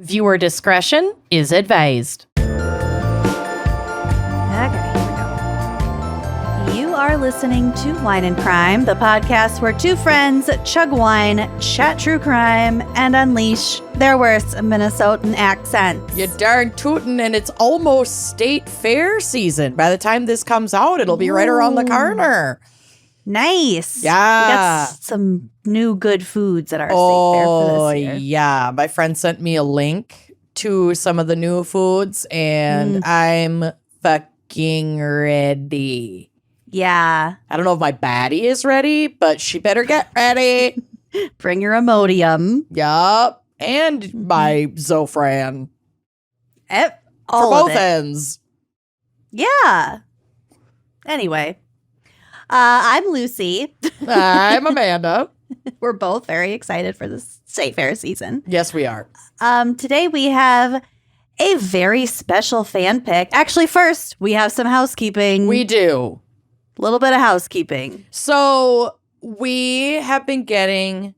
Viewer discretion is advised. Okay, here we go. You are listening to Wine and Crime, the podcast where two friends chug wine, chat true crime, and unleash their worst Minnesotan accents. You darn tootin', and it's almost state fair season. By the time this comes out, it'll be right around the corner. Nice. Yeah. We got some new good foods at our state fair for this year. Yeah. My friend sent me a link to some of the new foods, and I'm fucking ready. Yeah. I don't know if my baddie is ready, but she better get ready. Bring your Imodium. Yup. And my Zofran. All for of both it. ends. Yeah. Anyway. I'm Lucy. I'm Amanda. We're both very excited for this state fair season. Yes, we are. Today we have a very special fan pick. Actually, first, we have some housekeeping. We do. A little bit of housekeeping. So we have been getting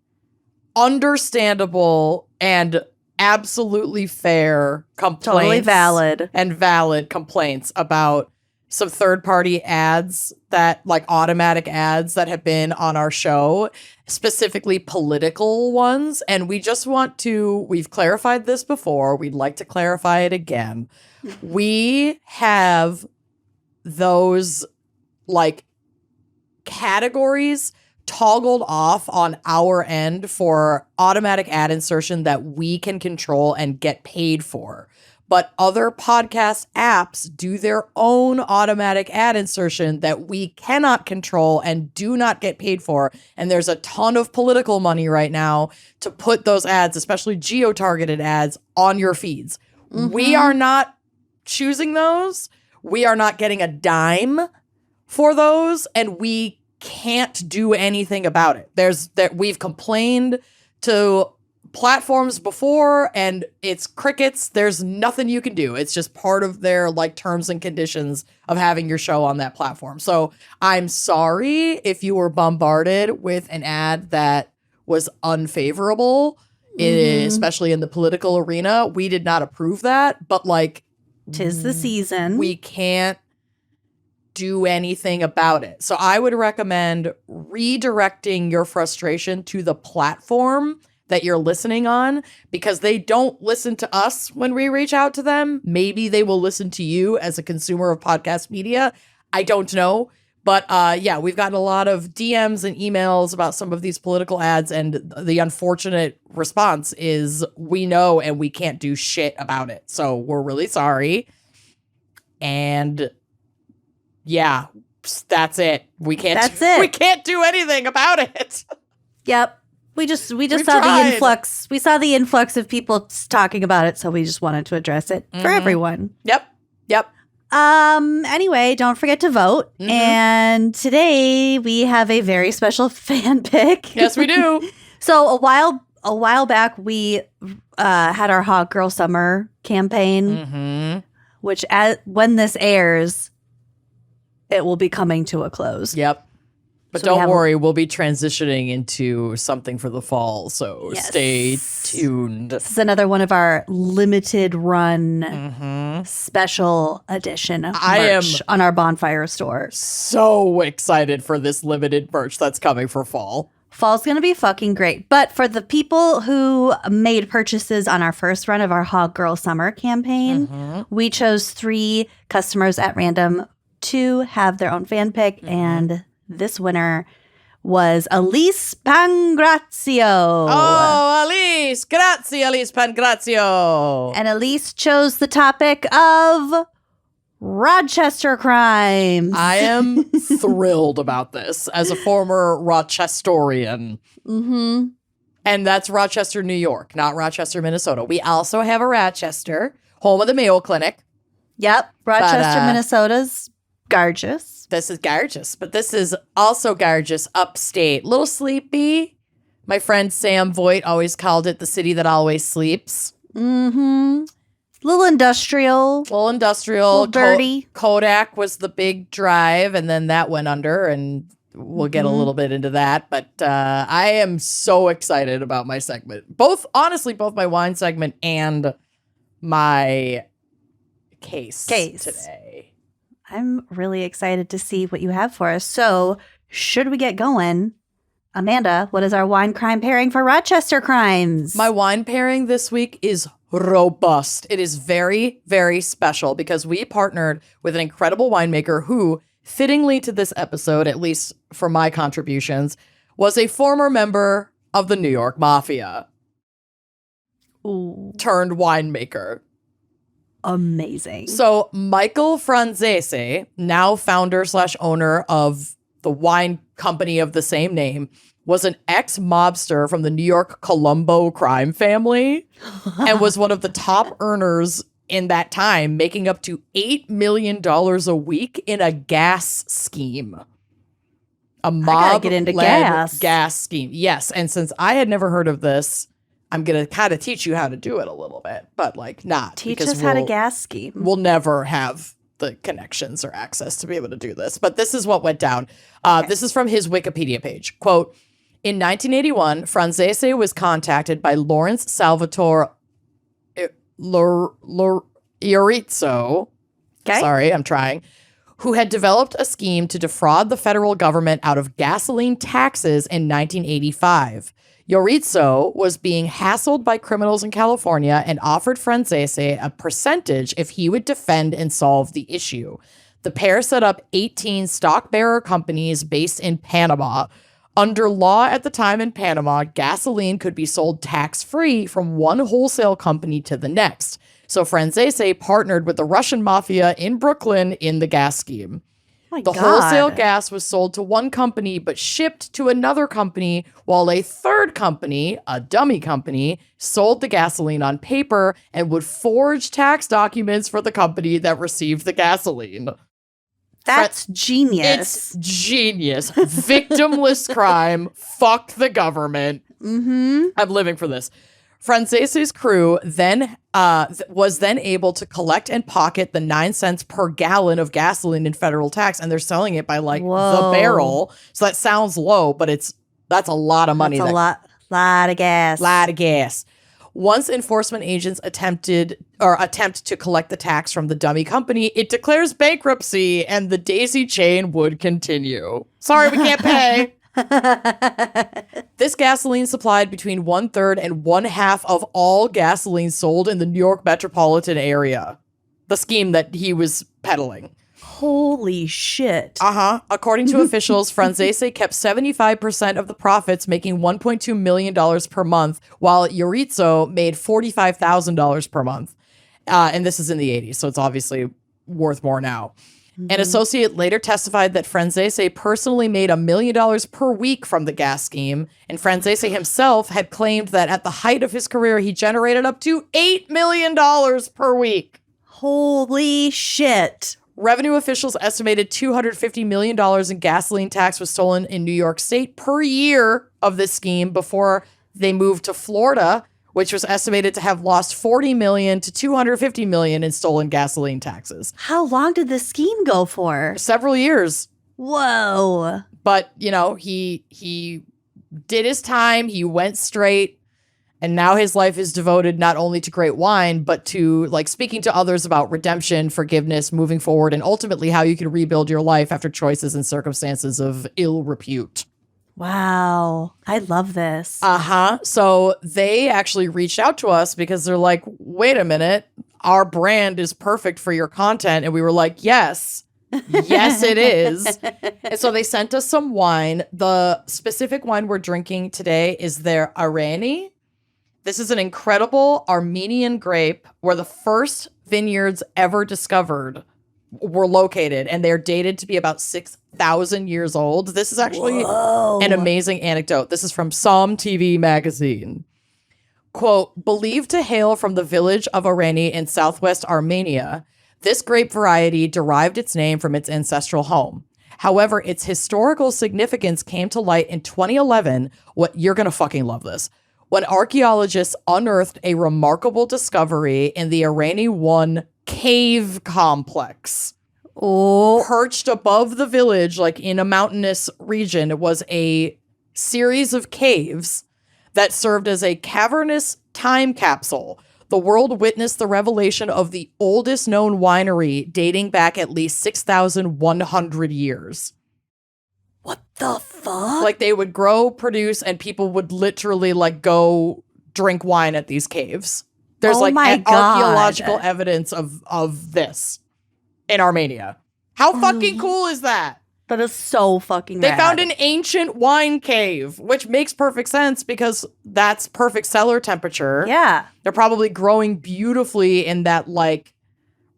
understandable and absolutely fair complaints. Totally valid. And valid complaints about some third-party ads that, like automatic ads that have been on our show, specifically political ones. And we just want to, we've clarified this before. We'd like to clarify it again. We have those like categories toggled off on our end for automatic ad insertion that we can control and get paid for. But other podcast apps do their own automatic ad insertion that we cannot control and do not get paid for. And there's a ton of political money right now to put those ads, especially geo-targeted ads, on your feeds. We are not choosing those. We are not getting a dime for those, and we can't do anything about it. We've complained to platforms before, and it's crickets. There's nothing you can do. It's just part of their like terms and conditions of having your show on that platform. So I'm sorry if you were bombarded with an ad that was unfavorable, especially in the political arena. We did not approve that, but like, 'tis the season. We can't do anything about it. So I would recommend redirecting your frustration to the platform that you're listening on, because they don't listen to us when we reach out to them. Maybe they will listen to you as a consumer of podcast media. I don't know. But yeah, we've gotten a lot of DMs and emails about some of these political ads, and the unfortunate response is we know and we can't do shit about it. So we're really sorry. And yeah, that's it. We can't do anything about it. Yep. We just saw tried. the influx. We saw the influx of people talking about it, so we just wanted to address it for everyone. Yep. Anyway, don't forget to vote. And today we have a very special fan pick. Yes, we do. So a while back we had our Hot Girl Summer campaign, which when this airs, it will be coming to a close. Yep. But So don't worry, we'll be transitioning into something for the fall, so Yes. stay tuned. This is another one of our limited run special edition merch on our Bonfire store. So excited for this limited merch that's coming for fall. Fall's going to be fucking great. But for the people who made purchases on our first run of our Hot Girl Summer campaign, we chose 3 customers at random to have their own fan pick, and this winner was Elise Pangrazio. Oh, Elise! Grazie, Elise Pangrazio! And Elise chose the topic of Rochester Crimes. I am thrilled about this as a former Rochesterian. And that's Rochester, New York, not Rochester, Minnesota. We also have a Rochester, home of the Mayo Clinic. Yep, Rochester, Minnesota's gorgeous. This is gorgeous, but this is also gorgeous upstate. Little sleepy. My friend Sam Voight always called it the city that always sleeps. Little industrial. Little Little dirty. Kodak was the big drive, and then that went under, and we'll get a little bit into that. But I am so excited about my segment. Both my wine segment and my case today. I'm really excited to see what you have for us. So, should we get going? Amanda, what is our wine crime pairing for Rochester Crimes? My wine pairing this week is robust. It is very, very special because we partnered with an incredible winemaker who, fittingly to this episode, at least for my contributions, was a former member of the New York Mafia. Ooh. Turned winemaker. Amazing. So Michael Franzese, now founder / owner of the wine company of the same name, was an ex-mobster from the New York Colombo crime family and was one of the top earners in that time, making up to $8 million a week in a gas scheme. A mob-led gas scheme. Yes, and since I had never heard of this, I'm going to kind of teach you how to do it a little bit, but like not. Teach us how to gas scheme. We'll never have the connections or access to be able to do this, but this is what went down. This is from his Wikipedia page. Quote, in 1981, Franzese was contacted by Lawrence Salvatore Iorizzo. Okay. Sorry, I'm trying. Who had developed a scheme to defraud the federal government out of gasoline taxes in 1985. Iorizzo was being hassled by criminals in California and offered Franzese a percentage if he would defend and solve the issue. The pair set up 18 stock-bearer companies based in Panama. Under law at the time in Panama, gasoline could be sold tax-free from one wholesale company to the next. So Franzese partnered with the Russian mafia in Brooklyn in the gas scheme. The wholesale gas was sold to one company but shipped to another company, while a third company, a dummy company, sold the gasoline on paper and would forge tax documents for the company that received the gasoline. That's genius. It's genius. Victimless crime. Fuck the government. Mm-hmm. I'm living for this. Franzese's crew then was then able to collect and pocket the 9 cents per gallon of gasoline in federal tax, and they're selling it by like the barrel. So that sounds low, but that's a lot of money. That's a lot of gas. Lot of gas. Once enforcement agents attempt to collect the tax from the dummy company, it declares bankruptcy, and the daisy chain would continue. Sorry, we can't pay. This gasoline supplied between 1/3 and 1/2 of all gasoline sold in the New York metropolitan area. The scheme that he was peddling. Holy shit. According to officials, Franzese kept 75% of the profits, making $1.2 million per month, while Iorizzo made $45,000 per month. And this is in the 80s, so it's obviously worth more now. An associate later testified that Franzese personally made $1 million per week from the gas scheme, and Franzese himself had claimed that at the height of his career, he generated up to $8 million per week. Holy shit. Revenue officials estimated $250 million in gasoline tax was stolen in New York State per year of this scheme before they moved to Florida, which was estimated to have lost $40 million to $250 million in stolen gasoline taxes. How long did this scheme go for? Several years. Whoa. But, you know, he did his time. He went straight. And now his life is devoted not only to great wine, but to like speaking to others about redemption, forgiveness, moving forward, and ultimately how you can rebuild your life after choices and circumstances of ill repute. Wow. I love this. So they actually reached out to us because they're like, wait a minute, our brand is perfect for your content. And we were like, yes. Yes, it is. And so they sent us some wine. The specific wine we're drinking today is their Areni. This is an incredible Armenian grape where the first vineyards ever discovered were located, and they're dated to be about 6,000 years old. This is actually an amazing anecdote. This is from Some TV magazine. Quote, believed to hail from the village of Areni in southwest Armenia, this grape variety derived its name from its ancestral home. However, its historical significance came to light in 2011. You're going to fucking love this. When archaeologists unearthed a remarkable discovery in the Areni 1 cave complex. Oh. Perched above the village, like in a mountainous region, was a series of caves that served as a cavernous time capsule. The world witnessed the revelation of the oldest known winery dating back at least 6,100 years. What the fuck? Like they would grow, produce, and people would literally like go drink wine at these caves. There's Oh like my God. archaeological evidence of this in Armenia. How fucking cool is that? That is so fucking They rad. found an ancient wine cave, which makes perfect sense because that's perfect cellar temperature. Yeah. They're probably growing beautifully in that like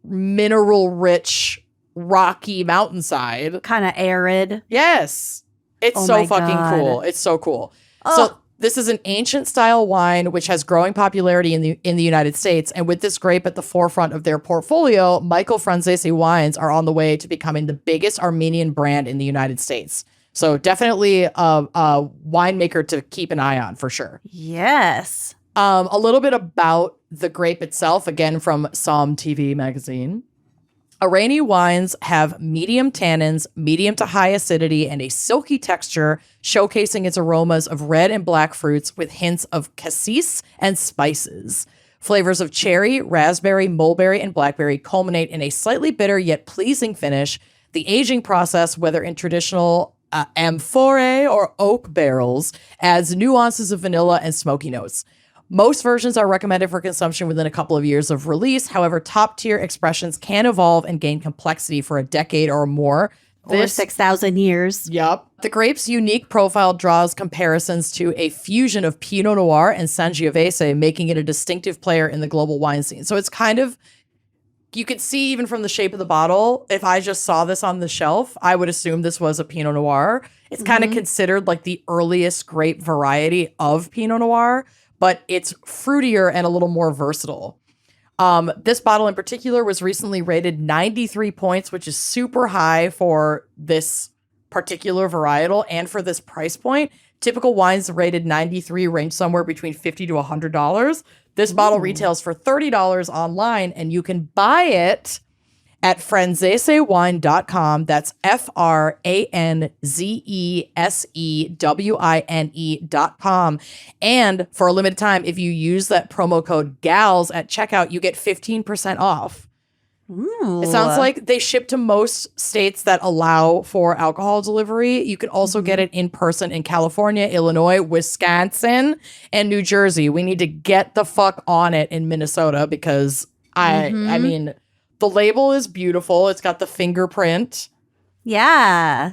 mineral rich rocky mountainside. Kind of arid. Yes. It's Oh so my fucking God. cool. It's so cool. Oh. So this is an ancient style wine which has growing popularity in the United States, and with this grape at the forefront of their portfolio, Michael Franzese Wines are on the way to becoming the biggest Armenian brand in the United States. So definitely a winemaker to keep an eye on for sure. Yes. A little bit about the grape itself, again from Some TV magazine. Areni wines have medium tannins, medium to high acidity, and a silky texture, showcasing its aromas of red and black fruits with hints of cassis and spices. Flavors of cherry, raspberry, mulberry, and blackberry culminate in a slightly bitter yet pleasing finish. The aging process, whether in traditional amphore or oak barrels, adds nuances of vanilla and smoky notes. Most versions are recommended for consumption within a couple of years of release. However, top-tier expressions can evolve and gain complexity for a decade or more. Or 6,000 years. Yep. The grape's unique profile draws comparisons to a fusion of Pinot Noir and Sangiovese, making it a distinctive player in the global wine scene. So it's kind of, you could see even from the shape of the bottle, if I just saw this on the shelf, I would assume this was a Pinot Noir. It's kind of considered like the earliest grape variety of Pinot Noir, but it's fruitier and a little more versatile. This bottle in particular was recently rated 93 points, which is super high for this particular varietal and for this price point. Typical wines rated 93 range somewhere between $50 to $100. This bottle retails for $30 online, and you can buy it at franzesewine.com. That's FRANZESEWINE.com. And for a limited time, if you use that promo code GALS at checkout, you get 15% off. Ooh. It sounds like they ship to most states that allow for alcohol delivery. You can also get it in person in California, Illinois, Wisconsin, and New Jersey. We need to get the fuck on it in Minnesota because I mean, the label is beautiful. It's got the fingerprint. Yeah.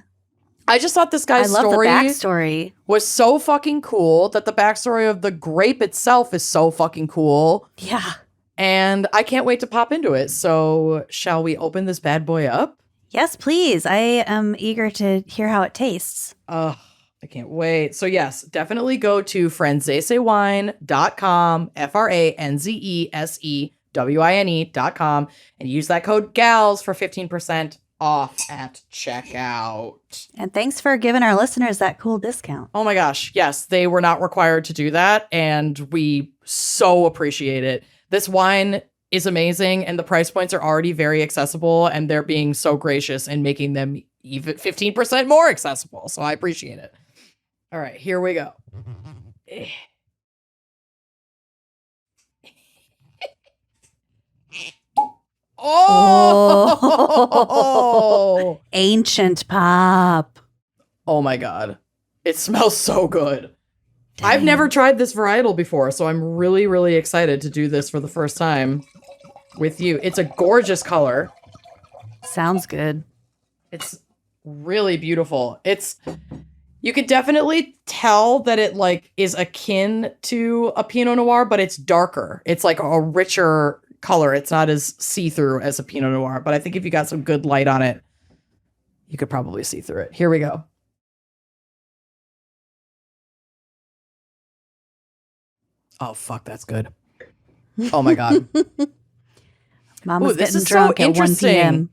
I just thought this guy's I love story the backstory. was so fucking cool, that the backstory of the grape itself is so fucking cool. Yeah. And I can't wait to pop into it. So shall we open this bad boy up? Yes, please. I am eager to hear how it tastes. I can't wait. So yes, definitely go to franzesewine.com, FRANZESEWINE.com, and use that code GALS for 15% off at checkout. And thanks for giving our listeners that cool discount. Oh my gosh. Yes, they were not required to do that, and we so appreciate it. This wine is amazing, and the price points are already very accessible, and they're being so gracious and making them even 15% more accessible. So I appreciate it. All right, here we go. Oh! Ancient pop. Oh my God. It smells so good. I've never tried this varietal before, so I'm really, really excited to do this for the first time with you. It's a gorgeous color. Sounds good. It's really beautiful. You could definitely tell that it like is akin to a Pinot Noir, but it's darker. It's like a richer color. It's not as see-through as a Pinot Noir, but I think if you got some good light on it, you could probably see through it. Here we go. Oh, fuck, that's good. Oh my God. Mama's this getting is drunk so at 1 interesting. p.m.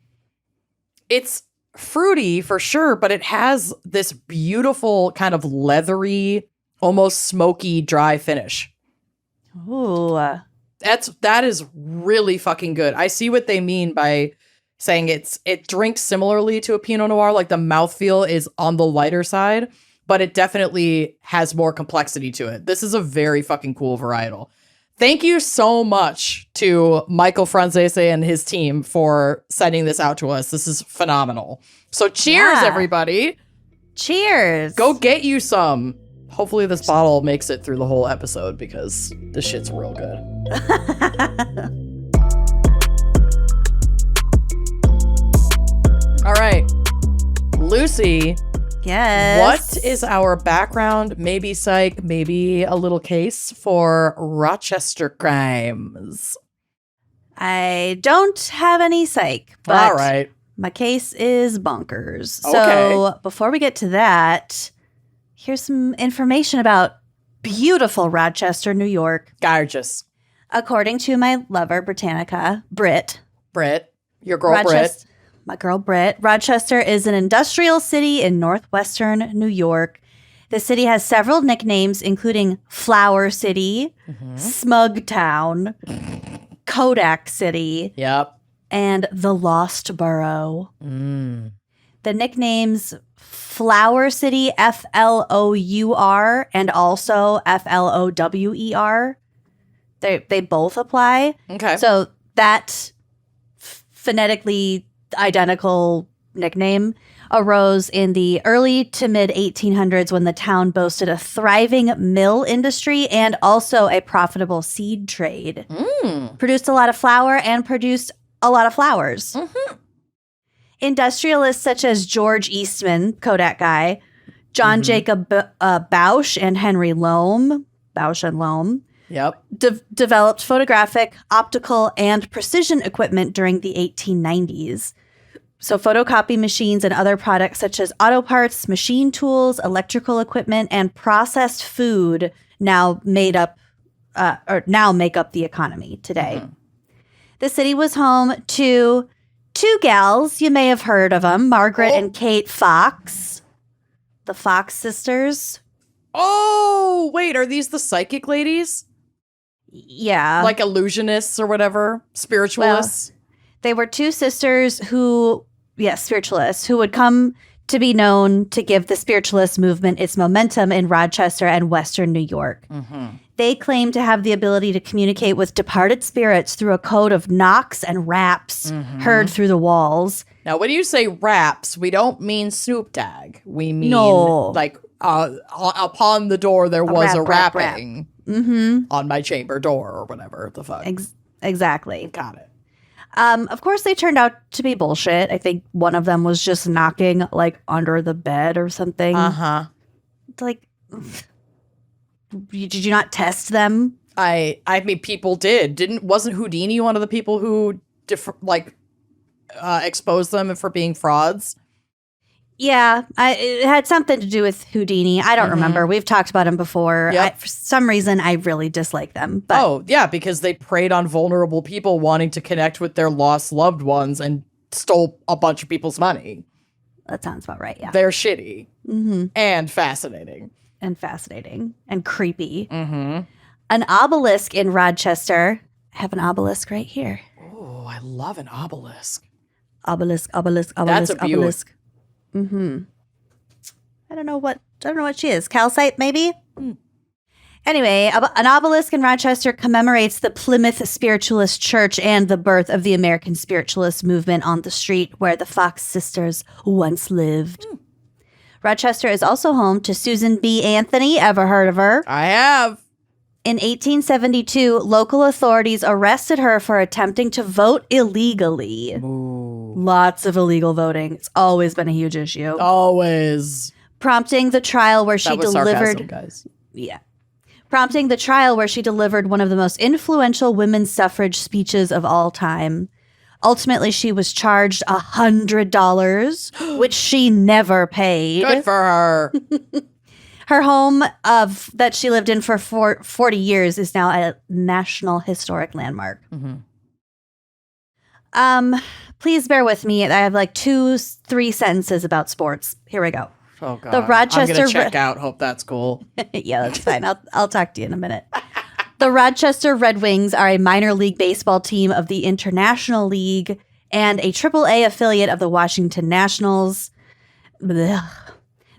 It's fruity for sure, but it has this beautiful kind of leathery, almost smoky, dry finish. Ooh. That is really fucking good. I see what they mean by saying it drinks similarly to a Pinot Noir. Like the mouthfeel is on the lighter side, but it definitely has more complexity to it. This is a very fucking cool varietal. Thank you so much to Michael Franzese and his team for sending this out to us. This is phenomenal. So cheers, everybody. Cheers. Go get you some. Hopefully this bottle makes it through the whole episode because this shit's real good. All right. Lucy. Yes. What is our background, maybe psych, maybe a little case for Rochester Crimes? I don't have any psych, but all right. My case is bonkers. Okay. So before we get to that, here's some information about beautiful Rochester, New York. Gorgeous. According to my lover, Britannica, Britt, your girl Britt. My girl Britt. Rochester is an industrial city in northwestern New York. The city has several nicknames, including Flower City, Smug Town, Kodak City, and the Lost Borough. The nicknames Flower City, Flour, and also Flower, they both apply. Okay. So that phonetically identical nickname arose in the early to mid 1800s when the town boasted a thriving mill industry and also a profitable seed trade. Produced a lot of flour and produced a lot of flowers. Industrialists such as George Eastman, Kodak guy, John Jacob Bausch, and Henry Lohm, Bausch and Lohm, developed photographic, optical, and precision equipment during the 1890s. So photocopy machines and other products such as auto parts, machine tools, electrical equipment, and processed food now make up the economy today. The city was home to two gals. You may have heard of them, Margaret and Kate Fox, the Fox sisters. Oh, wait, are these the psychic ladies? Yeah. Like illusionists or whatever? Spiritualists? Well, they were two sisters spiritualists who would come to be known to give the spiritualist movement its momentum in Rochester and Western New York. They claim to have the ability to communicate with departed spirits through a code of knocks and raps heard through the walls. Now, when you say raps, we don't mean Snoop Dogg. We mean like upon the door there was a rapping on my chamber door or whatever the fuck. Exactly. Got it. Of course, they turned out to be bullshit. I think one of them was just knocking like under the bed or something. Like, did you not test them? I mean, people did. Wasn't Houdini one of the people who exposed them for being frauds? Yeah, it had something to do with Houdini. I don't remember. We've talked about him before. For some reason, I really dislike them. But because they preyed on vulnerable people wanting to connect with their lost loved ones and stole a bunch of people's money. That sounds about right, yeah. They're shitty and fascinating. And creepy. An obelisk in Rochester. I have an obelisk right here. Oh, I love an obelisk. Obelisk. That's a beaut. Obelisk. I don't know what she is. Calcite, maybe? Anyway, an obelisk in Rochester commemorates the Plymouth Spiritualist Church and the birth of the American Spiritualist movement on the street where the Fox sisters once lived. Rochester is also home to Susan B. Anthony. Ever heard of her? I have. In 1872, local authorities arrested her for attempting to vote illegally. Ooh. Lots of illegal voting. It's always been a huge issue. Always. Prompting the trial where she delivered. Sarcasm, guys. Yeah. Prompting the trial where she delivered one of the most influential women's suffrage speeches of all time. Ultimately, she was charged $100, which she never paid. Good for her. Her home that she lived in for 40 years is now a National Historic Landmark. Please bear with me. I have like 2-3 sentences about sports. Here we go. Oh, God. The Rochester I'm going to check out. Hope that's cool. Yeah, that's fine. I'll talk to you in a minute. The Rochester Red Wings are a minor league baseball team of the International League and a AAA affiliate of the Washington Nationals. Blech.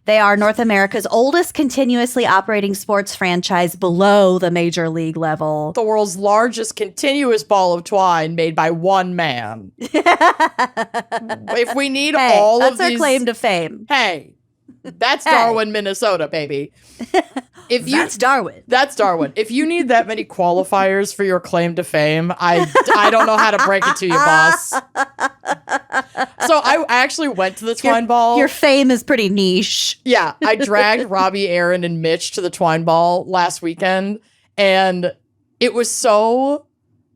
They are North America's oldest continuously operating sports franchise below the major league level. The world's largest continuous ball of twine made by one man. If we need all of these... That's our claim to fame. Hey, that's Darwin, Minnesota, baby. That's Darwin. That's Darwin. If you need that many qualifiers for your claim to fame, I don't know how to break it to you, boss. So I actually went to the twine ball. Your fame is pretty niche. Yeah, I dragged Robbie, Aaron, and Mitch to the twine ball last weekend, and it was so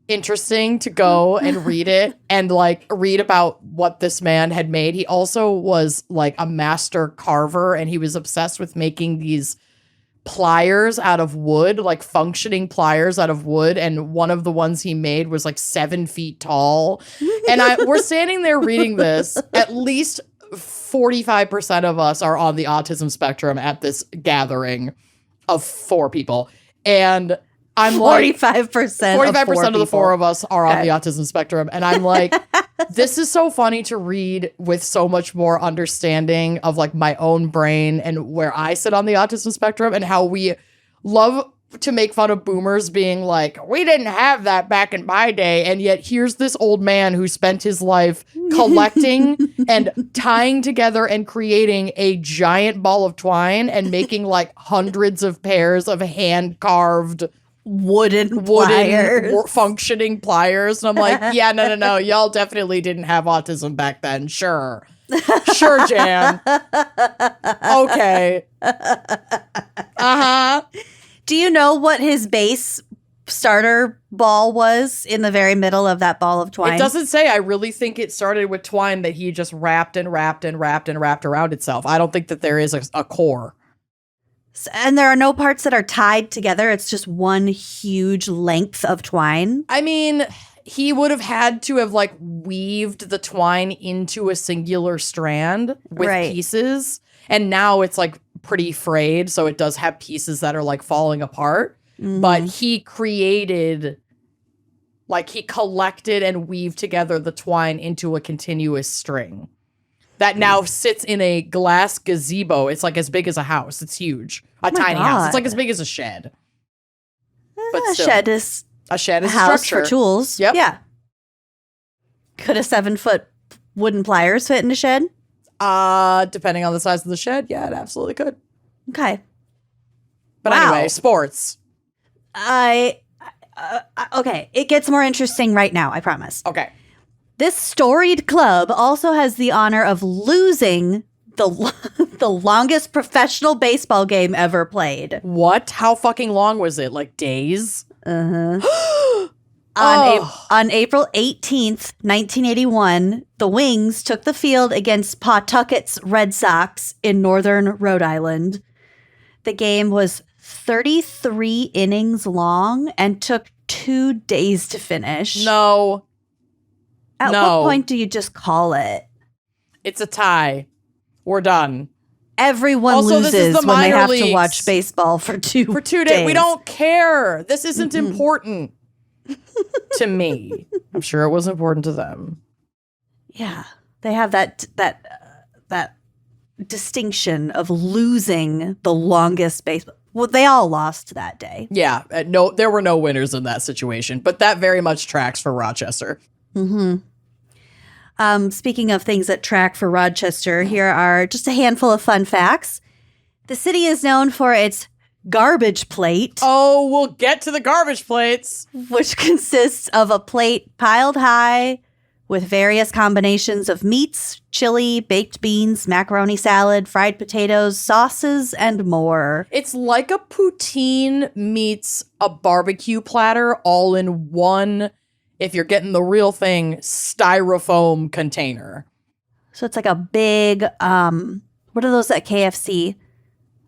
interesting to go and read it and like read about what this man had made. He also was like a master carver, and he was obsessed with making these pliers out of wood, like functioning pliers out of wood, and one of the ones he made was like 7 feet tall. And we're standing there reading this. At least 45% of us are on the autism spectrum at this gathering of 4 people, and I'm 45% of the 4 of us are on the autism spectrum, and I'm like, this is so funny to read with so much more understanding of like my own brain and where I sit on the autism spectrum, and how we love to make fun of boomers being like, we didn't have that back in my day, and yet here's this old man who spent his life collecting and tying together and creating a giant ball of twine and making like hundreds of pairs of hand-carved wooden functioning pliers. And I'm like, yeah, no. Y'all definitely didn't have autism back then. Sure, Jan. Okay. Uh-huh. Do you know what his base starter ball was in the very middle of that ball of twine? It doesn't say. I really think it started with twine that he just wrapped around itself. I don't think that there is a core. And there are no parts that are tied together. It's just one huge length of twine. I mean, he would have had to have like weaved the twine into a singular strand with pieces. And now it's like pretty frayed. So it does have pieces that are like falling apart. Mm-hmm. But he created, like he collected and weaved together the twine into a continuous string that now sits in a glass gazebo. It's like as big as a house. It's huge. A tiny house. It's like as big as a shed. But a shed is a house structure for tools. Yep. Yeah. Could a 7-foot wooden pliers fit in a shed? Depending on the size of the shed, yeah, it absolutely could. Okay. But anyway, sports. Okay, it gets more interesting right now, I promise. Okay. This storied club also has the honor of losing the longest professional baseball game ever played. What? How fucking long was it? Like days? Uh-huh. On April 18th, 1981, the Wings took the field against Pawtucket's Red Sox in northern Rhode Island. The game was 33 innings long and took 2 days to finish. No. At what point do you just call it? It's a tie. We're done. Everyone loses when they have to watch baseball for 2 days. We don't care. This isn't important to me. I'm sure it was important to them. Yeah. They have that distinction of losing the longest baseball. Well, they all lost that day. Yeah. There were no winners in that situation, but that very much tracks for Rochester. Mm-hmm. Speaking of things that track for Rochester, here are just a handful of fun facts. The city is known for its garbage plate. Oh, we'll get to the garbage plates. Which consists of a plate piled high with various combinations of meats, chili, baked beans, macaroni salad, fried potatoes, sauces, and more. It's like a poutine meets a barbecue platter all in one, if you're getting the real thing, styrofoam container. So it's like a big, what are those at KFC?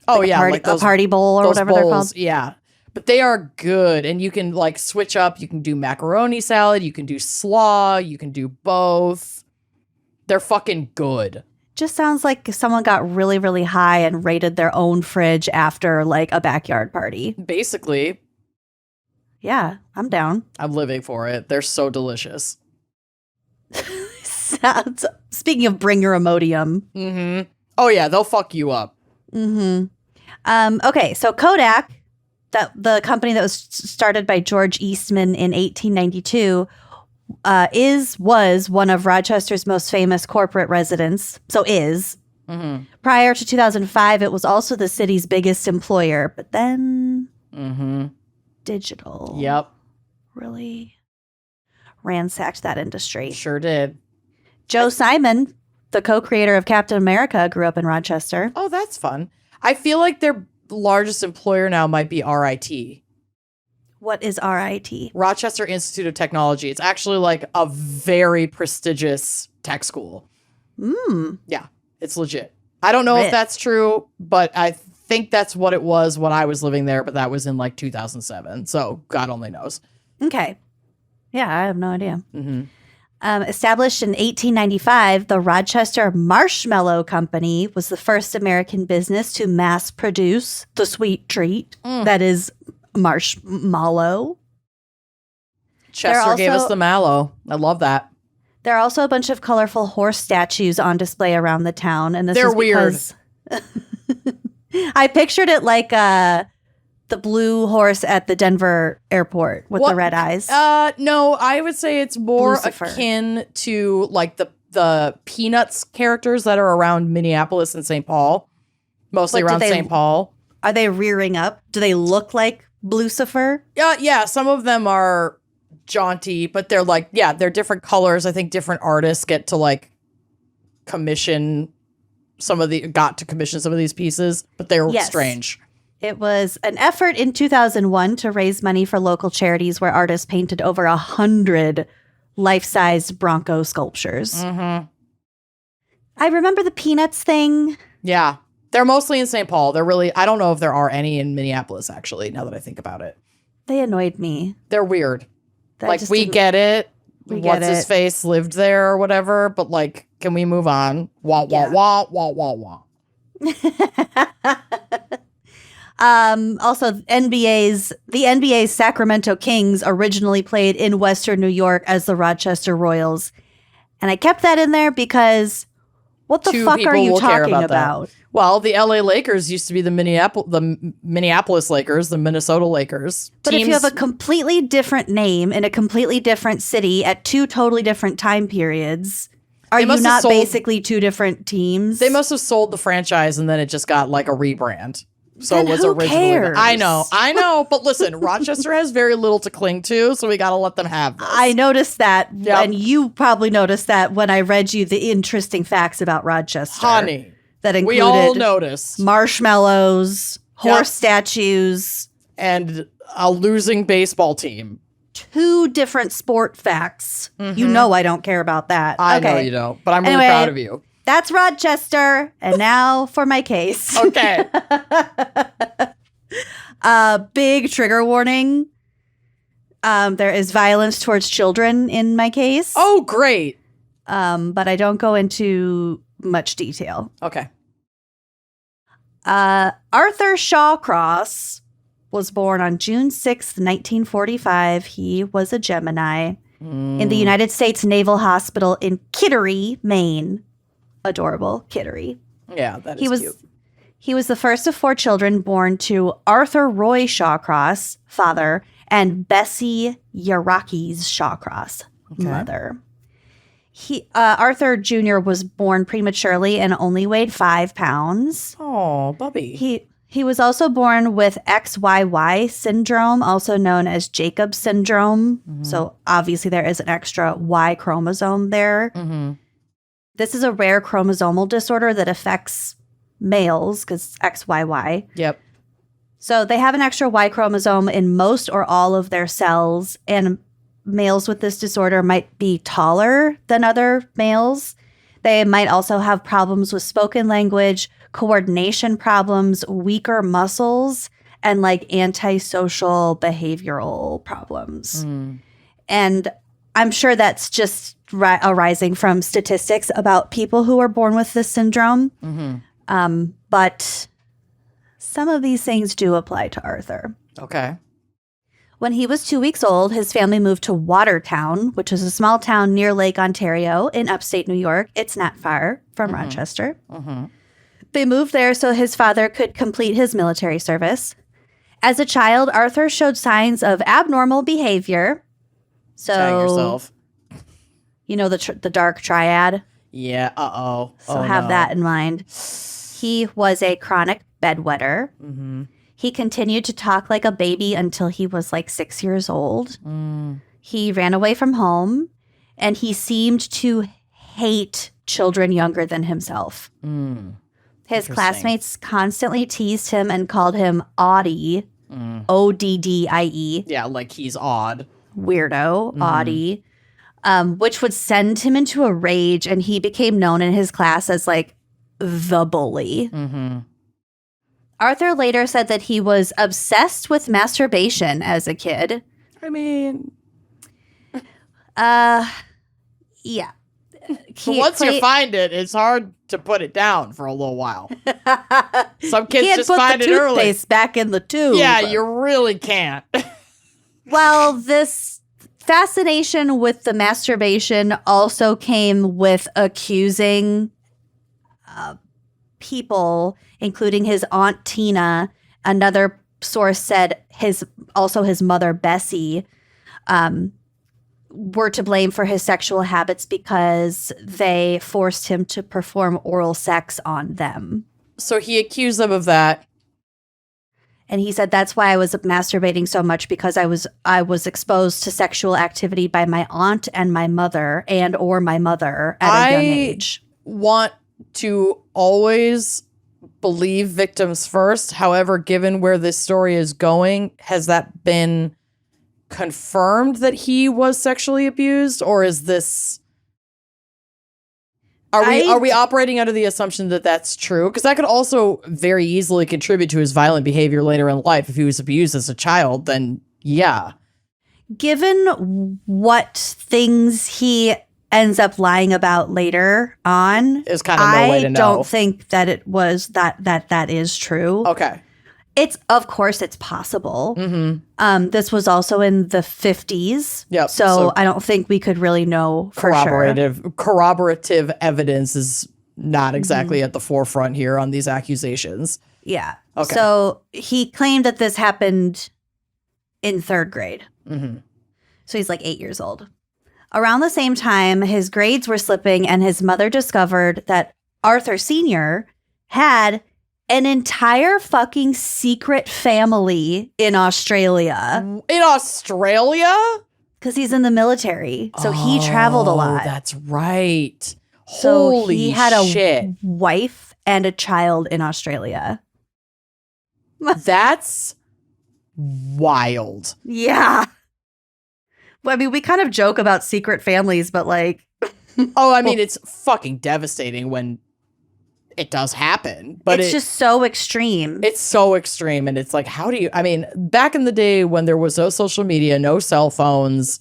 Oh, like yeah. A party bowl or whatever bowls, they're called? Yeah. But they are good. And you can like switch up. You can do macaroni salad. You can do slaw. You can do both. They're fucking good. Just sounds like someone got really, really high and raided their own fridge after like a backyard party. Basically. Yeah, I'm down. I'm living for it. They're so delicious. Speaking of bring your Imodium. Mm-hmm. Oh, yeah, they'll fuck you up. Mm-hmm. Okay, so Kodak, the company that was started by George Eastman in 1892, was one of Rochester's most famous corporate residents. Mm-hmm. Prior to 2005, it was also the city's biggest employer. But then digital really ransacked that industry. Sure did. Joe Simon, the co-creator of Captain America, grew up in Rochester. Oh, that's fun. I feel like their largest employer now might be RIT. What is RIT? Rochester Institute of Technology. It's actually like a very prestigious tech school. Yeah, it's legit. I don't know if that's true, but I think that's what it was when I was living there, but that was in like 2007. So God only knows. Okay. Yeah, I have no idea. Mm-hmm. Established in 1895, the Rochester Marshmallow Company was the first American business to mass produce the sweet treat that is marshmallow. Chester gave us the mallow. I love that. There are also a bunch of colorful horse statues on display around the town, and they're weird. I pictured it like the blue horse at the Denver airport with the red eyes. No, I would say it's more Lucifer. akin to like the Peanuts characters that are around Minneapolis and St. Paul, mostly around St. Paul. Are they rearing up? Do they look like Lucifer? Yeah. Some of them are jaunty, but they're like, they're different colors. I think different artists get to like commission some of these pieces, but they're strange. It was an effort in 2001 to raise money for local charities where artists painted over 100 life-size Bronco sculptures. Mm-hmm. I remember the Peanuts thing. Yeah. They're mostly in St. Paul. I don't know if there are any in Minneapolis, actually, now that I think about it. They annoyed me. They're weird. We get it. What's his face lived there or whatever, but like, can we move on? Wah, wah, wah, wah, wah, wah. Also, the NBA's Sacramento Kings originally played in Western New York as the Rochester Royals. And I kept that in there because what the fuck are you talking about? Well, the LA Lakers used to be the Minneapolis Lakers, the Minnesota Lakers. But if you have a completely different name in a completely different city at two totally different time periods, are you not basically two different teams? They must have sold the franchise and then it just got like a rebrand. So then it was who originally. Cares? I know. But listen, Rochester has very little to cling to, so we got to let them have this. I noticed that, and you probably noticed that when I read you the interesting facts about Rochester. Honey, that included we all noticed marshmallows, horse statues, and a losing baseball team. 2 different sport facts. Mm-hmm. You know I don't care about that. I know you don't, but I'm really proud of you. That's Rochester. And now for my case. Okay. Big trigger warning. There is violence towards children in my case. Oh, great. But I don't go into much detail. Okay. Arthur Shawcross was born on June 6th, 1945. He was a Gemini in the United States Naval Hospital in Kittery, Maine. Adorable, Kittery. Yeah, that is cute. He was the first of 4 children born to Arthur Roy Shawcross, father, and Bessie Yarakis Shawcross, mother. Arthur Jr. was born prematurely and only weighed 5 pounds. Oh, Bubby. He was also born with XYY syndrome, also known as Jacob's syndrome. Mm-hmm. So obviously there is an extra Y chromosome there. Mm-hmm. This is a rare chromosomal disorder that affects males because XYY. Yep. So they have an extra Y chromosome in most or all of their cells, and males with this disorder might be taller than other males. They might also have problems with spoken language, coordination problems, weaker muscles, and like antisocial behavioral problems. And I'm sure that's just arising from statistics about people who are born with this syndrome. Mm-hmm. But some of these things do apply to Arthur. Okay. When he was 2 weeks old, his family moved to Watertown, which is a small town near Lake Ontario in upstate New York. It's not far from Rochester. They moved there so his father could complete his military service. As a child, Arthur showed signs of abnormal behavior. So, Tag yourself. You know the dark triad? Yeah, So have that in mind. He was a chronic bedwetter. He continued to talk like a baby until he was like 6 years old. He ran away from home, and he seemed to hate children younger than himself. His classmates constantly teased him and called him Oddie, O-D-D-I-E. Yeah, like he's odd. Weirdo, Oddie, which would send him into a rage, and he became known in his class as like the bully. Arthur later said that he was obsessed with masturbation as a kid. I mean, yeah. Once you find it, it's hard to put it down for a little while. Some kids just find it early. You can't put the toothpaste back in the tube. Yeah, you really can't. Well, this fascination with the masturbation also came with accusing people, including his aunt Tina. Another source said his mother Bessie were to blame for his sexual habits because they forced him to perform oral sex on them. So he accused them of that. And he said that's why I was masturbating so much, because I was exposed to sexual activity by my aunt and my mother or my mother at a young age. I want to always believe victims first. However, given where this story is going, has that been confirmed that he was sexually abused, or is this... Are we operating under the assumption that that's true? Because that could also very easily contribute to his violent behavior later in life. If he was abused as a child, then yeah. Given what things he ends up lying about later on, there's kind of no way to know. I don't think that it was that is true. Okay. Of course it's possible. This was also in the 50s. Yep. So I don't think we could really know for sure. Corroborative evidence is not exactly at the forefront here on these accusations. Yeah. Okay. So he claimed that this happened in third grade. So he's like 8 years old. Around the same time, his grades were slipping, and his mother discovered that Arthur Sr. had an entire fucking secret family in Australia. In Australia? Because he's in the military. So he traveled a lot. That's right. So Holy he had shit. a wife and a child in Australia. That's wild. Yeah. Well, I mean, we kind of joke about secret families, but like... I mean, it's fucking devastating when it does happen, but it's just so extreme. It's so extreme. And it's like, how do you, I mean, back in the day when there was no social media, no cell phones,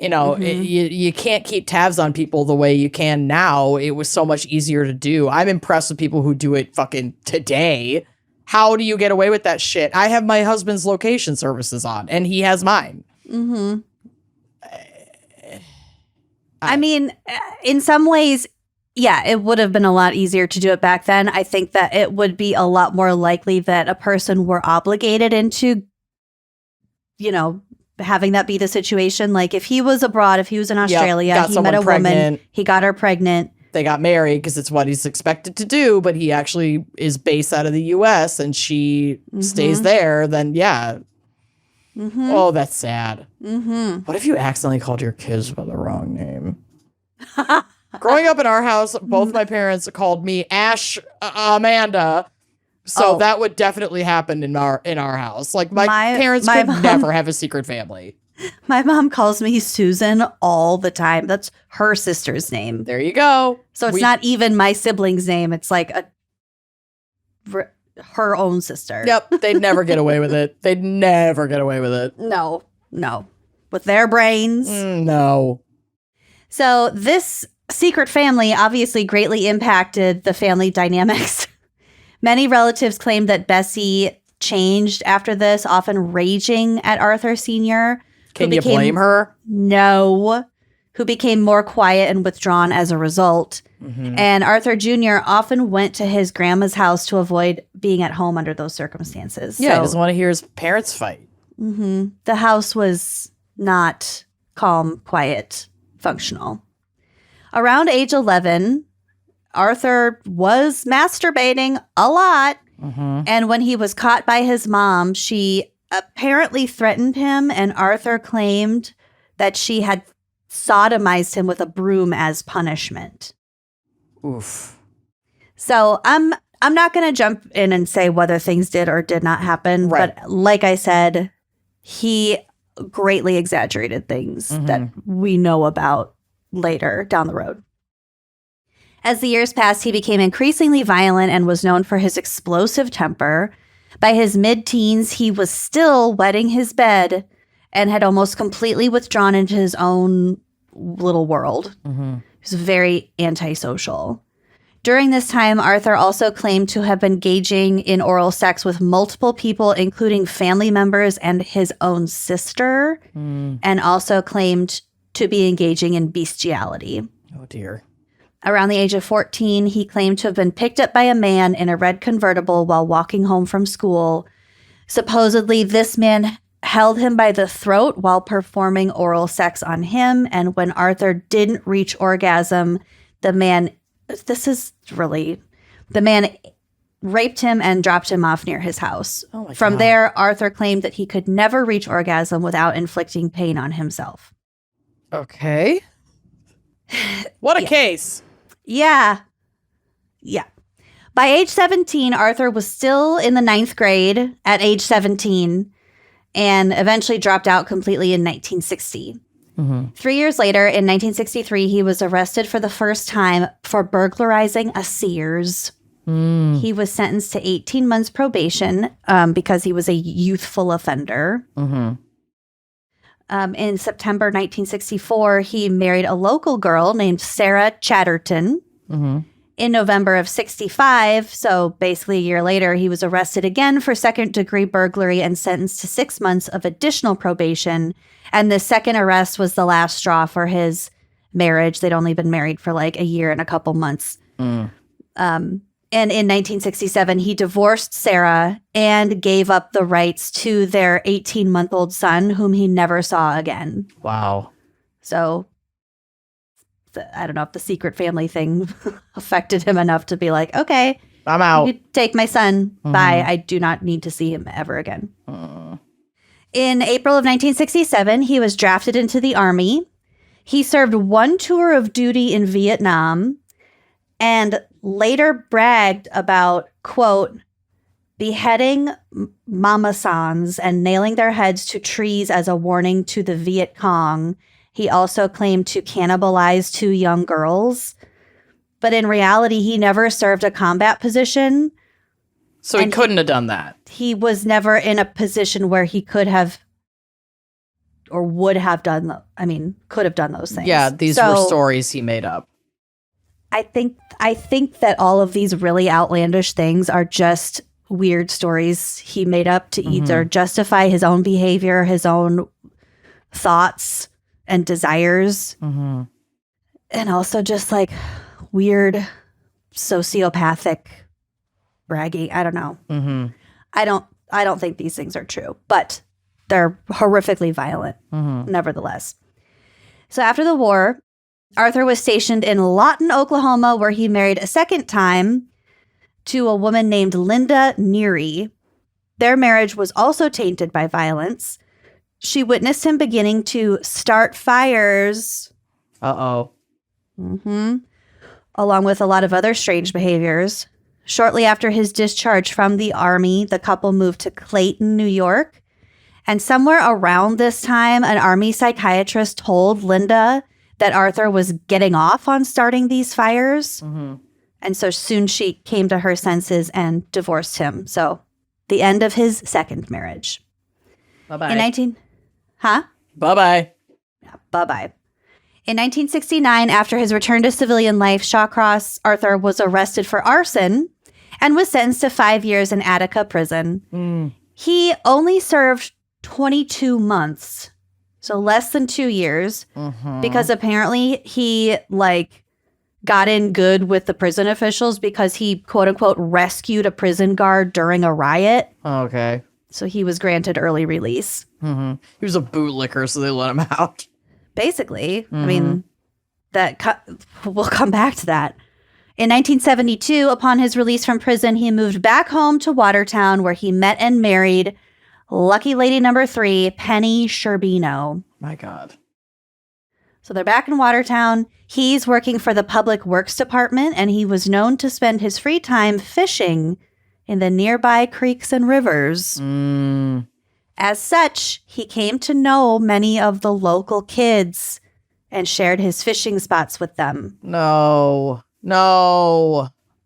you know, you can't keep tabs on people the way you can now. It was so much easier to do. I'm impressed with people who do it fucking today. How do you get away with that shit? I have my husband's location services on, and he has mine. I mean, in some ways, yeah, it would have been a lot easier to do it back then. I think that it would be a lot more likely that a person were obligated into, you know, having that be the situation. Like if he was abroad, if he was in Australia, he met a woman, he got her pregnant. They got married because it's what he's expected to do, but he actually is based out of the U.S. and she stays there, then yeah. Oh, that's sad. What if you accidentally called your kids by the wrong name? Growing up in our house, both my parents called me Ash Amanda. So that would definitely happen in our house. Like my parents could never have a secret family. My mom calls me Susan all the time. That's her sister's name. There you go. So it's not even my sibling's name. It's like her own sister. Yep. They'd never get away with it. They'd never get away with it. No. With their brains. No. So this secret family obviously greatly impacted the family dynamics. Many relatives claimed that Bessie changed after this, often raging at Arthur Sr. Can you blame her? No. Who became more quiet and withdrawn as a result. Mm-hmm. And Arthur Jr. often went to his grandma's house to avoid being at home under those circumstances. Yeah, he doesn't want to hear his parents fight. Mm-hmm. The house was not calm, quiet, functional. Around age 11, Arthur was masturbating a lot. Mm-hmm. And when he was caught by his mom, she apparently threatened him, and Arthur claimed that she had sodomized him with a broom as punishment. Oof. So I'm not going to jump in and say whether things did or did not happen. Right. But like I said, he greatly exaggerated things that we know about later down the road. As the years passed, he became increasingly violent and was known for his explosive temper. By his mid-teens, he was still wetting his bed and had almost completely withdrawn into his own little world. Mm-hmm. He was very antisocial. During this time, Arthur also claimed to have been engaging in oral sex with multiple people, including family members and his own sister, and also claimed to be engaging in bestiality. Oh, dear. Around the age of 14, he claimed to have been picked up by a man in a red convertible while walking home from school. Supposedly, this man held him by the throat while performing oral sex on him. And when Arthur didn't reach orgasm, the man raped him and dropped him off near his house. Oh my From God. there, Arthur claimed that he could never reach orgasm without inflicting pain on himself. Okay. What a case. Yeah. By age 17, Arthur was still in the 9th grade at age 17 and eventually dropped out completely in 1960. 3 years later, in 1963, he was arrested for the first time for burglarizing a Sears. He was sentenced to 18 months probation because he was a youthful offender. In September 1964, he married a local girl named Sarah Chatterton. In November of 65, so basically a year later, he was arrested again for second-degree burglary and sentenced to 6 months of additional probation. And the second arrest was the last straw for his marriage. They'd only been married for like a year and a couple months. And in 1967, he divorced Sarah and gave up the rights to their 18-month-old son, whom he never saw again. Wow. So I don't know if the secret family thing affected him enough to be like, okay, I'm out. You take my son. Bye. I do not need to see him ever again. In April of 1967, he was drafted into the Army. He served one tour of duty in Vietnam and later bragged about, quote, beheading mama sans and nailing their heads to trees as a warning to the Viet Cong. He also claimed to cannibalize 2 young girls. But in reality, he never served a combat position. So he couldn't have done that. He was never in a position where he could have or would have done, could have done those things. Yeah, these were stories he made up. I think that all of these really outlandish things are just weird stories he made up to either justify his own behavior, his own thoughts and desires, and also just like weird sociopathic bragging. I don't know. I don't think these things are true, but they're horrifically violent nevertheless. So after the war, Arthur was stationed in Lawton, Oklahoma, where he married a second time to a woman named Linda Neary. Their marriage was also tainted by violence. She witnessed him beginning to start fires. Uh-oh. Along with a lot of other strange behaviors. Shortly after his discharge from the Army, the couple moved to Clayton, New York. And somewhere around this time, an Army psychiatrist told Linda that Arthur was getting off on starting these fires. And so soon she came to her senses and divorced him. So the end of his second marriage. Bye-bye. Bye-bye. Yeah, bye-bye. In 1969, after his return to civilian life, Shawcross Arthur was arrested for arson and was sentenced to 5 years in Attica prison. He only served 22 months, so less than 2 years, because apparently he got in good with the prison officials because he quote unquote rescued a prison guard during a riot. Okay. So he was granted early release. He was a bootlicker, so they let him out. Basically, I mean, we'll come back to that. In 1972, upon his release from prison, he moved back home to Watertown, where he met and married lucky lady number 3, Penny Sherbino. My God. So they're back in Watertown. He's working for the Public Works Department, and he was known to spend his free time fishing in the nearby creeks and rivers. As such, he came to know many of the local kids and shared his fishing spots with them. No.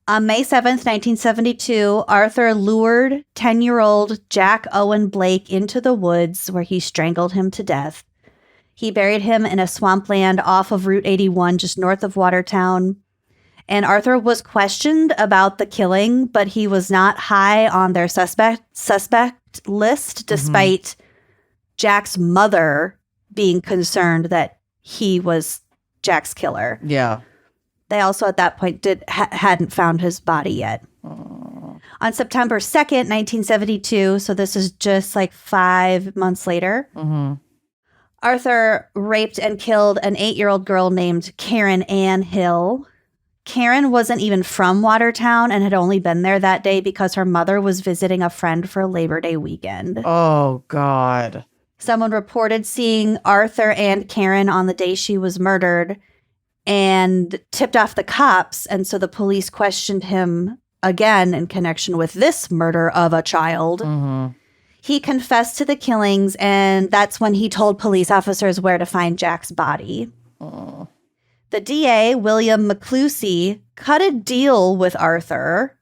On May 7th, 1972, Arthur lured 10-year-old Jack Owen Blake into the woods where he strangled him to death. He buried him in a swampland off of Route 81, just north of Watertown. And Arthur was questioned about the killing, but he was not high on their suspect list, despite Jack's mother being concerned that he was Jack's killer. Yeah. They also at that point hadn't found his body yet. On September 2nd, 1972, so this is just 5 months later, Arthur raped and killed an 8-year-old girl named Karen Ann Hill. Karen wasn't even from Watertown and had only been there that day because her mother was visiting a friend for Labor Day weekend. Oh, God. Someone reported seeing Arthur and Karen on the day she was murdered and tipped off the cops. And so the police questioned him again in connection with this murder of a child. He confessed to the killings, and that's when he told police officers where to find Jack's body. The DA, William McClusey, cut a deal with Arthur.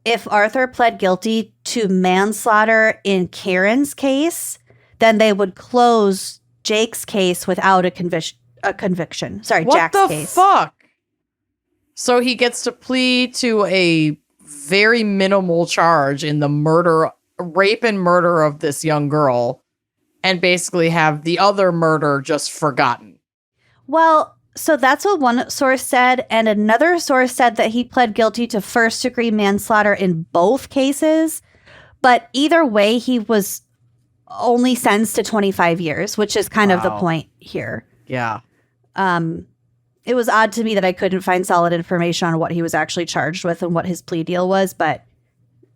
If Arthur pled guilty to manslaughter in Karen's case, then they would close Jake's case without a conviction. Sorry, Jack's case. What the fuck? So he gets to plead to a very minimal charge in the rape and murder of this young girl, and basically have the other murder just forgotten. Well, so that's what one source said, and another source said that he pled guilty to first-degree manslaughter in both cases, but either way, he was only sentenced to 25 years, which is kind of the point here. Yeah. It was odd to me that I couldn't find solid information on what he was actually charged with and what his plea deal was, but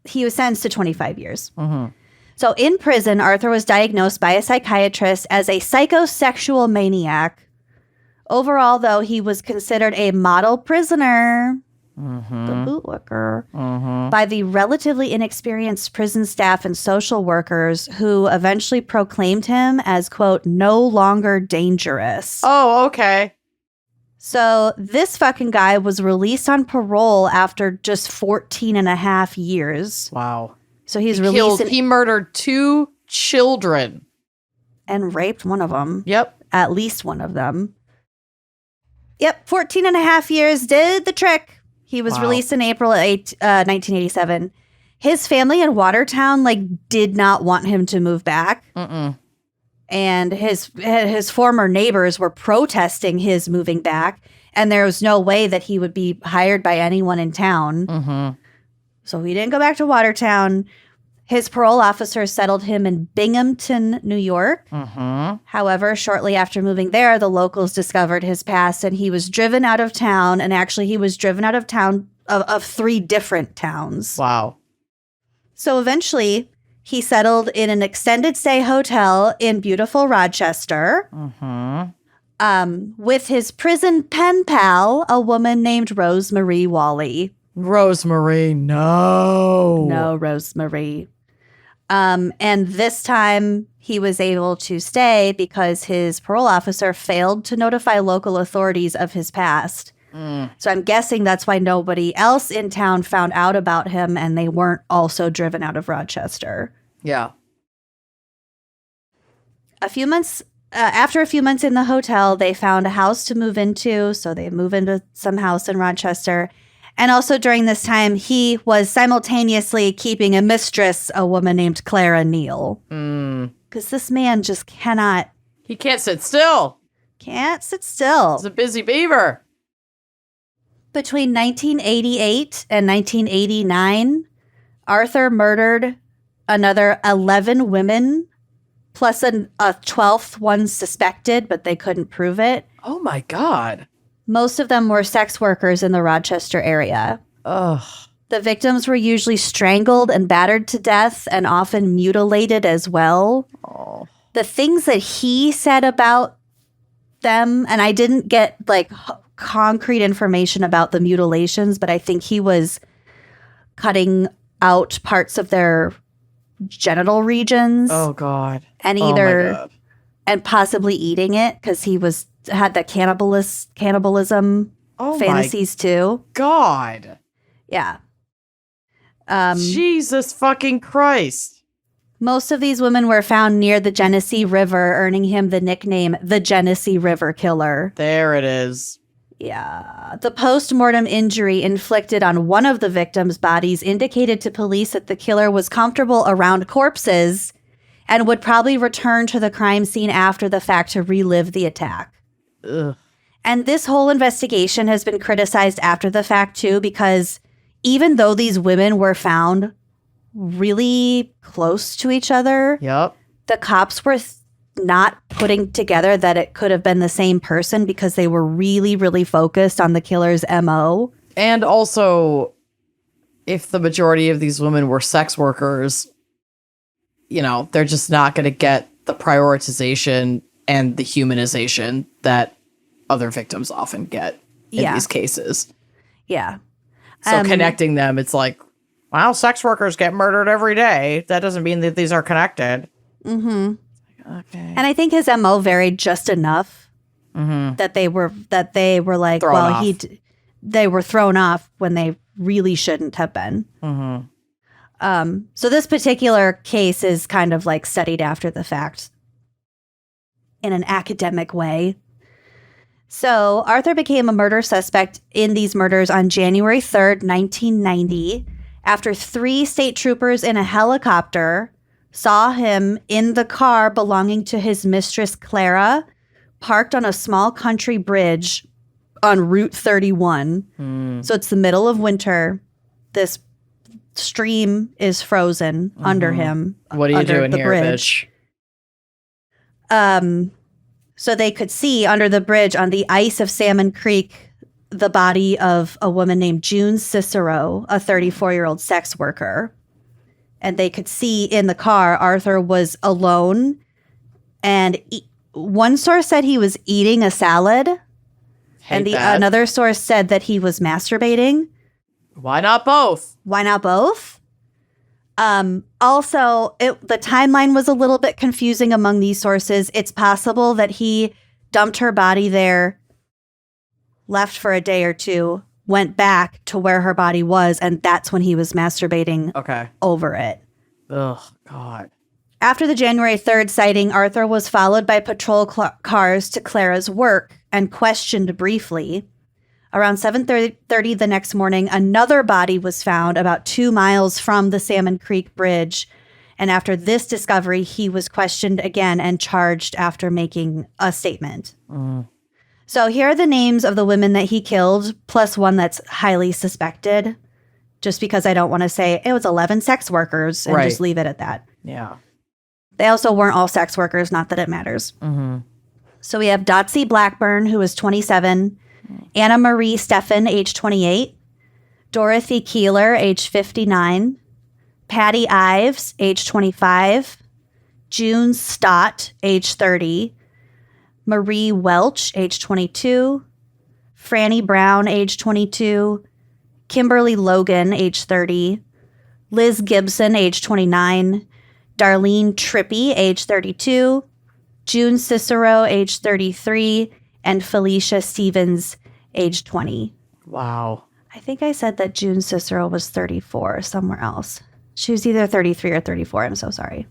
he was sentenced to 25 years. So in prison, Arthur was diagnosed by a psychiatrist as a psychosexual maniac. Overall, though, he was considered a model prisoner, the bootlicker, by the relatively inexperienced prison staff and social workers who eventually proclaimed him as, quote, no longer dangerous. Oh, okay. So this fucking guy was released on parole after just 14 and a half years. Wow. So he's released. He murdered 2 children. And raped one of them. Yep. At least one of them. Yep, 14 and a half years did the trick. He was released in April 1987. His family in Watertown, did not want him to move back. And his former neighbors were protesting his moving back, and there was no way that he would be hired by anyone in town. So he didn't go back to Watertown. His parole officer settled him in Binghamton, New York. However, shortly after moving there, the locals discovered his past, and he was driven out of town. And actually, he was driven out of town of 3 different towns. Wow. So eventually, he settled in an extended stay hotel in beautiful Rochester with his prison pen pal, a woman named Rosemary Wally. Rosemary, no. No, Rosemary. And this time he was able to stay because his parole officer failed to notify local authorities of his past. So I'm guessing that's why nobody else in town found out about him, and they weren't also driven out of Rochester. Yeah. After a few months in the hotel, they found a house to move into. So they move into some house in Rochester. And also during this time, he was simultaneously keeping a mistress, a woman named Clara Neal. Because this man just cannot... He can't sit still. Can't sit still. He's a busy beaver. Between 1988 and 1989, Arthur murdered another 11 women, plus a 12th one suspected, but they couldn't prove it. Oh my God. Most of them were sex workers in the Rochester area. Ugh. The victims were usually strangled and battered to death and often mutilated as well. Oh. The things that he said about them, and I didn't get like concrete information about the mutilations, but I think he was cutting out parts of their genital regions. Oh God. And and possibly eating it because he had that cannibalism fantasies too. God. Yeah. Jesus fucking Christ. Most of these women were found near the Genesee River, earning him the nickname the Genesee River Killer. There it is. Yeah. The post-mortem injury inflicted on one of the victims' bodies indicated to police that the killer was comfortable around corpses and would probably return to the crime scene after the fact to relive the attack. Ugh. And this whole investigation has been criticized after the fact, too, because even though these women were found really close to each other, the cops were not putting together that it could have been the same person because they were really, really focused on the killer's MO. And also, if the majority of these women were sex workers, you know, they're just not going to get the prioritization and the humanization that other victims often get in these cases. Yeah. So connecting them, it's like, well, sex workers get murdered every day. That doesn't mean that these are connected. Mm-hmm. Okay. And I think his MO varied just enough that they were like, thrown off. They were thrown off when they really shouldn't have been. Mm-hmm. So this particular case is kind of like studied after the fact in an academic way. So Arthur became a murder suspect in these murders on January 3rd, 1990, after 3 state troopers in a helicopter saw him in the car belonging to his mistress, Clara, parked on a small country bridge on Route 31. So it's the middle of winter. This stream is frozen under him. What are you doing here, bridge. bitch? So they could see under the bridge on the ice of Salmon Creek the body of a woman named June Cicero, a 34-year-old sex worker. And they could see in the car Arthur was alone. And one source said he was eating a salad. Another source said that he was masturbating. Why not both? Why not both? Also, the timeline was a little bit confusing among these sources. It's possible that he dumped her body there, left for a day or two, went back to where her body was, and that's when he was masturbating over it. Ugh, God. After the January 3rd sighting, Arthur was followed by patrol cars to Clara's work and questioned briefly. Around 7:30 the next morning, another body was found about 2 miles from the Salmon Creek Bridge. And after this discovery, he was questioned again and charged after making a statement. So here are the names of the women that he killed, plus one that's highly suspected, just because I don't want to say it was 11 sex workers and just leave it at that. Yeah. They also weren't all sex workers, not that it matters. So we have Dotsie Blackburn, who was 27, Anna Marie Steffen, age 28, Dorothy Keeler, age 59, Patty Ives, age 25, June Stott, age 30, Marie Welch, age 22, Franny Brown, age 22, Kimberly Logan, age 30, Liz Gibson, age 29, Darlene Trippy, age 32, June Cicero, age 33, and Felicia Stevens, age 20. Wow. I think I said that June Cicero was 34 somewhere else. She was either 33 or 34. I'm so sorry.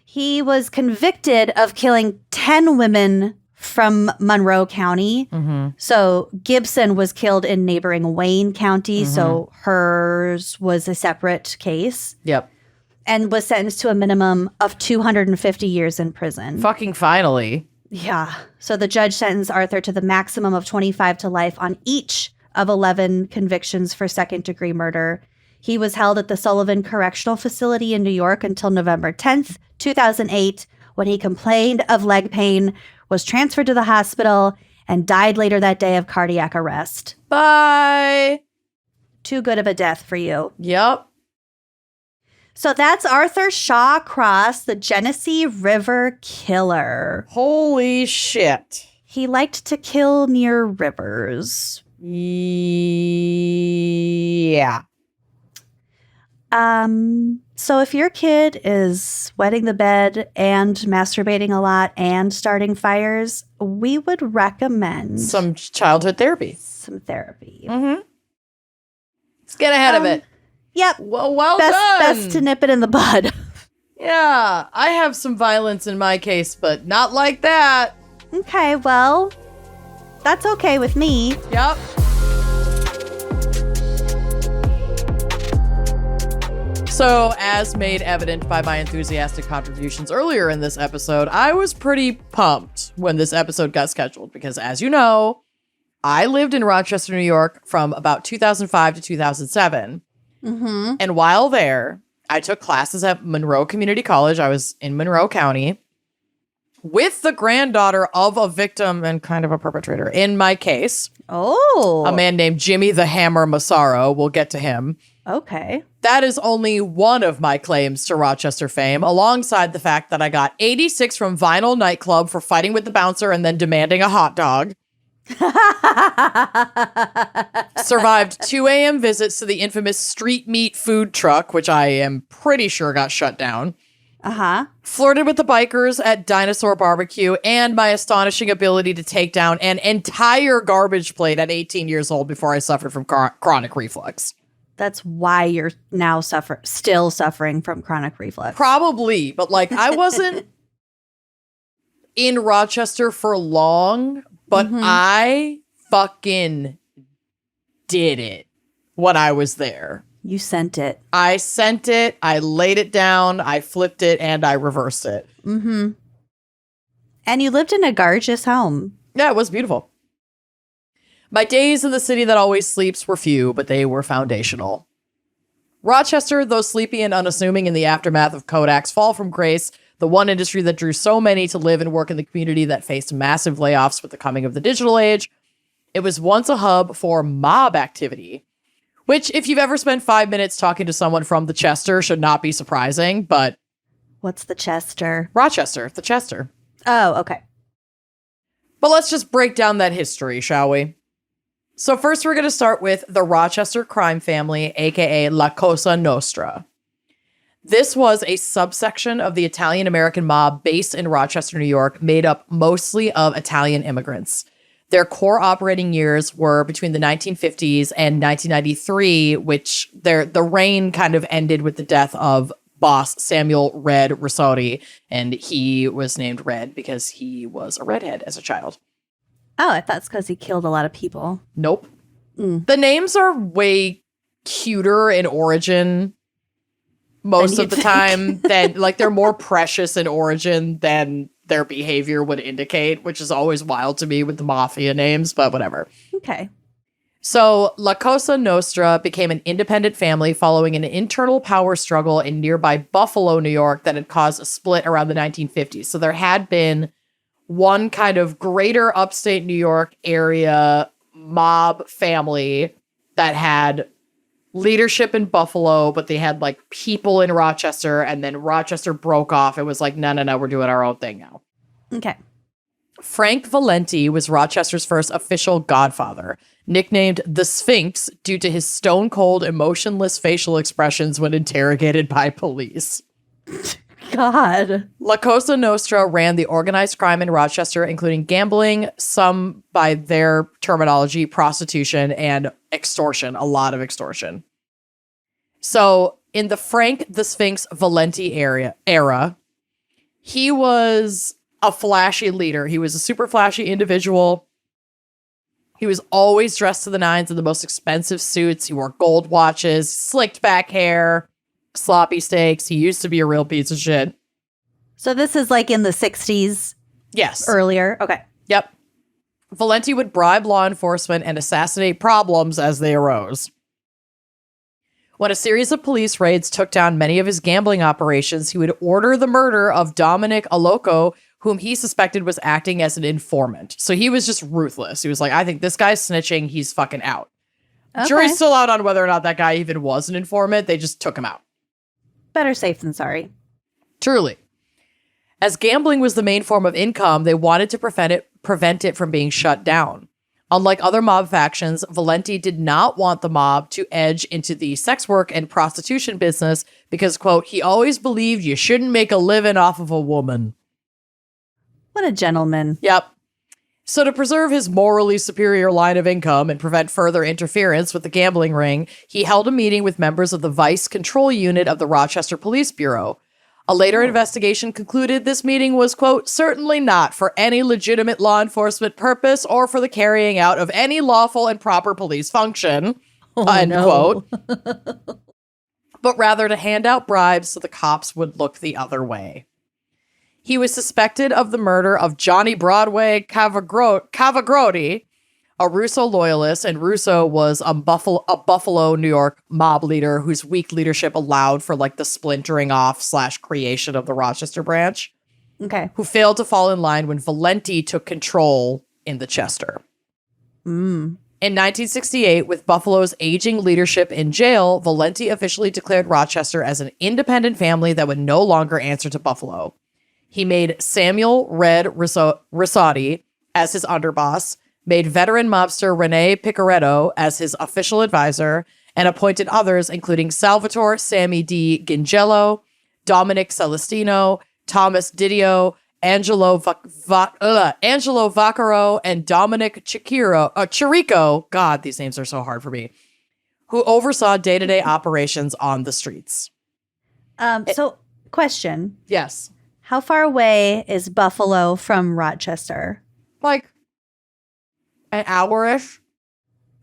He was convicted of killing 10 women from Monroe County. Mm-hmm. So Gibson was killed in neighboring Wayne County. So hers was a separate case. Yep. And was sentenced to a minimum of 250 years in prison. Fucking finally. Yeah. So the judge sentenced Arthur to the maximum of 25 to life on each of 11 convictions for second-degree murder. He was held at the Sullivan Correctional Facility in New York until November 10th, 2008, when he complained of leg pain, was transferred to the hospital, and died later that day of cardiac arrest. Bye. Too good of a death for you. Yep. So that's Arthur Shaw Cross, the Genesee River Killer. Holy shit. He liked to kill near rivers. Yeah. So if your kid is wetting the bed and masturbating a lot and starting fires, we would recommend Some childhood therapy. some therapy. Mm-hmm. Let's get ahead of it. Yep. Well Best, done. best to nip it in the bud. Yeah, I have some violence in my case, but not like that. Okay, well, that's okay with me. Yep. So, as made evident by my enthusiastic contributions earlier in this episode, I was pretty pumped when this episode got scheduled because, as you know, I lived in Rochester, New York from about 2005 to 2007. Mm-hmm. And while there, I took classes at Monroe Community College. I was in Monroe County with the granddaughter of a victim and kind of a perpetrator in my case. Oh. A man named Jimmy the Hammer Massaro. We'll get to him. Okay. That is only one of my claims to Rochester fame, alongside the fact that I got 86 from Vinyl Nightclub for fighting with the bouncer and then demanding a hot dog. Survived 2 a.m. visits to the infamous street meat food truck, which I am pretty sure got shut down. Uh-huh. Flirted with the bikers at Dinosaur Barbecue, and my astonishing ability to take down an entire garbage plate at 18 years old before I suffered from chronic reflux. That's why you're now still suffering from chronic reflux. Probably, but like I wasn't in Rochester for long, but I fucking did it when I was there. You sent it. I sent it, I laid it down, I flipped it, and I reversed it. Mm-hmm. And you lived in a gorgeous home. Yeah, it was beautiful. My days in the city that always sleeps were few, but they were foundational. Rochester, though sleepy and unassuming in the aftermath of Kodak's fall from grace, the one industry that drew so many to live and work in the community that faced massive layoffs with the coming of the digital age, it was once a hub for mob activity, which, if you've ever spent 5 minutes talking to someone from the Chester, should not be surprising, but... What's the Chester? Rochester, the Chester. Oh, okay. But let's just break down that history, shall we? So first, we're going to start with the Rochester crime family, aka La Cosa Nostra. This was a subsection of the Italian-American mob based in Rochester, New York, made up mostly of Italian immigrants. Their core operating years were between the 1950s and 1993, which the reign kind of ended with the death of boss Samuel Red Risotti, and he was named Red because he was a redhead as a child. Oh, I thought it's because he killed a lot of people. Nope. The names are way cuter in origin most of the time than, like, they're more precious in origin than their behavior would indicate, which is always wild to me with the mafia names, but whatever. Okay. So La Cosa Nostra became an independent family following an internal power struggle in nearby Buffalo, New York that had caused a split around the 1950s. So there had been one kind of greater upstate New York area mob family that had leadership in Buffalo, but they had like people in Rochester, and then Rochester broke off. It was like, no, we're doing our own thing now. Okay. Frank Valenti was Rochester's first official godfather, nicknamed the Sphinx due to his stone-cold, emotionless facial expressions when interrogated by police. God. La Cosa Nostra ran the organized crime in Rochester, including gambling, some, by their terminology, prostitution, and extortion, a lot of extortion. So, in the Frank the Sphinx Valenti era, he was a flashy leader. He was a super flashy individual. He was always dressed to the nines in the most expensive suits. He wore gold watches, slicked back hair, sloppy steaks. He used to be a real piece of shit. So this is like in the 60s? Yes. Earlier? Okay. Yep. Valenti would bribe law enforcement and assassinate problems as they arose. When a series of police raids took down many of his gambling operations, he would order the murder of Dominic Aloco, whom he suspected was acting as an informant. So he was just ruthless. He was like, I think this guy's snitching. He's fucking out. Okay. Jury's still out on whether or not that guy even was an informant. They just took him out. Better safe than sorry. Truly. As gambling was the main form of income, they wanted to prevent it from being shut down. Unlike other mob factions, Valenti did not want the mob to edge into the sex work and prostitution business because, quote, he always believed you shouldn't make a living off of a woman. What a gentleman. Yep. So to preserve his morally superior line of income and prevent further interference with the gambling ring, he held a meeting with members of the Vice Control Unit of the Rochester Police Bureau. A later investigation concluded this meeting was, quote, certainly not for any legitimate law enforcement purpose or for the carrying out of any lawful and proper police function, unquote, but rather to hand out bribes so the cops would look the other way. He was suspected of the murder of Johnny Broadway Cavagroti, a Russo loyalist, and Russo was a Buffalo, New York mob leader whose weak leadership allowed for like the splintering off / creation of the Rochester branch. Okay. Who failed to fall in line when Valenti took control in the Chester. In 1968, with Buffalo's aging leadership in jail, Valenti officially declared Rochester as an independent family that would no longer answer to Buffalo. He made Samuel Red Risotti as his underboss, made veteran mobster Rene Picaretto as his official advisor, and appointed others, including Salvatore Sammy D. Gingello, Dominic Celestino, Thomas Didio, Angelo Vaccaro, and Dominic Chirico. God, these names are so hard for me. Who oversaw day-to-day operations on the streets. So, question. Yes. How far away is Buffalo from Rochester? Like an hour-ish.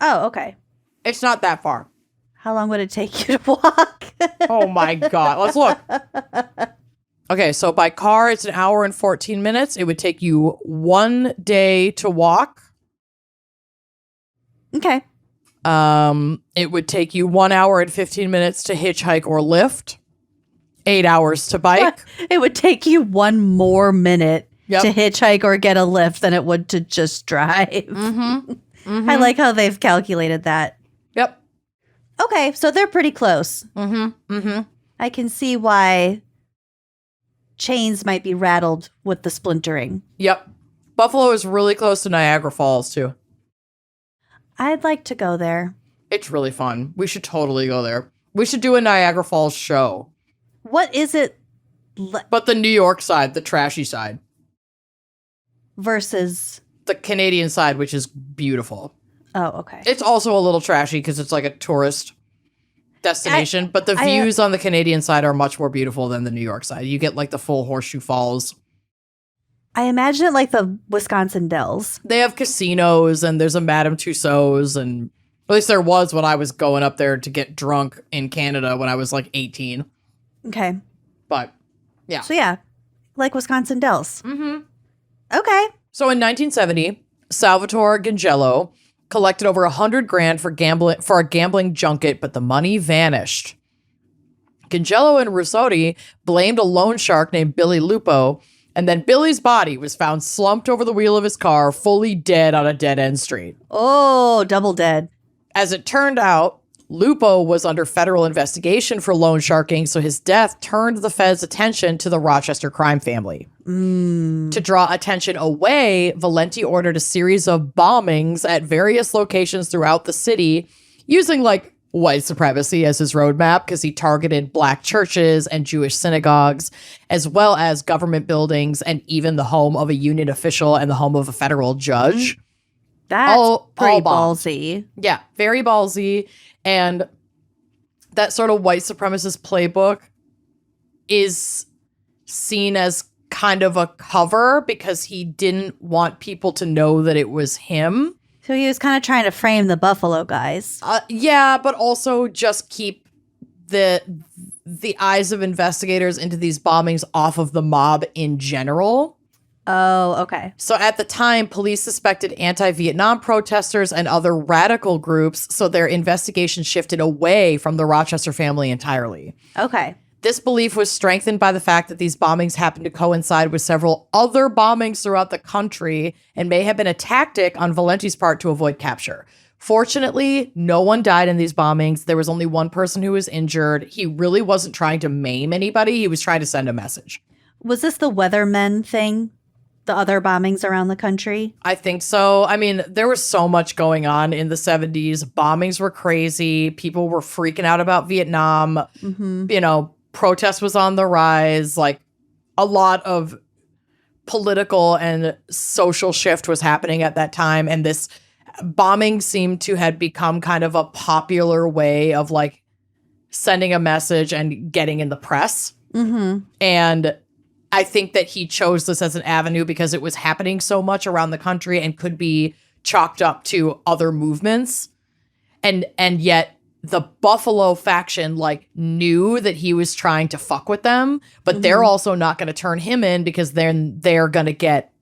Oh, okay. It's not that far. How long would it take you to walk? Oh my God. Let's look. Okay, so by car, it's an hour and 14 minutes. It would take you 1 day to walk. Okay. It would take you 1 hour and 15 minutes to hitchhike or lift. 8 hours to bike. It would take you 1 more minute Yep. to hitchhike or get a lift than it would to just drive. I like how they've calculated that. Yep. Okay, so they're pretty close. I can see why chains might be rattled with the splintering. Yep. Buffalo is really close to Niagara Falls, too. I'd like to go there. It's really fun. We should totally go there. We should do a Niagara Falls show. What is it But the New York side, the trashy side. versus... The Canadian side, which is beautiful. Oh, okay. It's also a little trashy because it's like a tourist destination, but the views on the Canadian side are much more beautiful than the New York side. You get like the full Horseshoe Falls. I imagine it like the Wisconsin Dells. They have casinos and there's a Madame Tussauds, and at least there was when I was going up there to get drunk in Canada when I was like 18. Okay. But yeah. So yeah, like Wisconsin Dells. Okay. So in 1970, Salvatore Gingello collected over $100,000 for a gambling junket, but the money vanished. Gingello and Russotti blamed a loan shark named Billy Lupo, and then Billy's body was found slumped over the wheel of his car, fully dead on a dead-end street. Oh, double dead. As it turned out, Lupo was under federal investigation for loan sharking, so his death turned the feds' attention to the Rochester crime family. To draw attention away, Valenti ordered a series of bombings at various locations throughout the city, using like white supremacy as his roadmap because he targeted black churches and Jewish synagogues, as well as government buildings and even the home of a union official and the home of a federal judge. That's pretty bombed. ballsy. Yeah, very ballsy. And that sort of white supremacist playbook is seen as kind of a cover because he didn't want people to know that it was him. So he was kind of trying to frame the Buffalo guys. Yeah, but also just keep the eyes of investigators into these bombings off of the mob in general. Oh, okay. So at the time, police suspected anti-Vietnam protesters and other radical groups, so their investigation shifted away from the Rochester family entirely. Okay. This belief was strengthened by the fact that these bombings happened to coincide with several other bombings throughout the country and may have been a tactic on Valenti's part to avoid capture. Fortunately, no one died in these bombings. There was only one person who was injured. He really wasn't trying to maim anybody. He was trying to send a message. Was this the Weathermen thing? The other bombings around the country? I think so. I mean, there was so much going on in the 70s. Bombings were crazy. People were freaking out about Vietnam. You know, protest was on the rise. Like, a lot of political and social shift was happening at that time. And this bombing seemed to have become kind of a popular way of, like, sending a message and getting in the press. And I think that he chose this as an avenue because it was happening so much around the country and could be chalked up to other movements. And yet the Buffalo faction, like, knew that he was trying to fuck with them, but they're also not going to turn him in because then they're going to get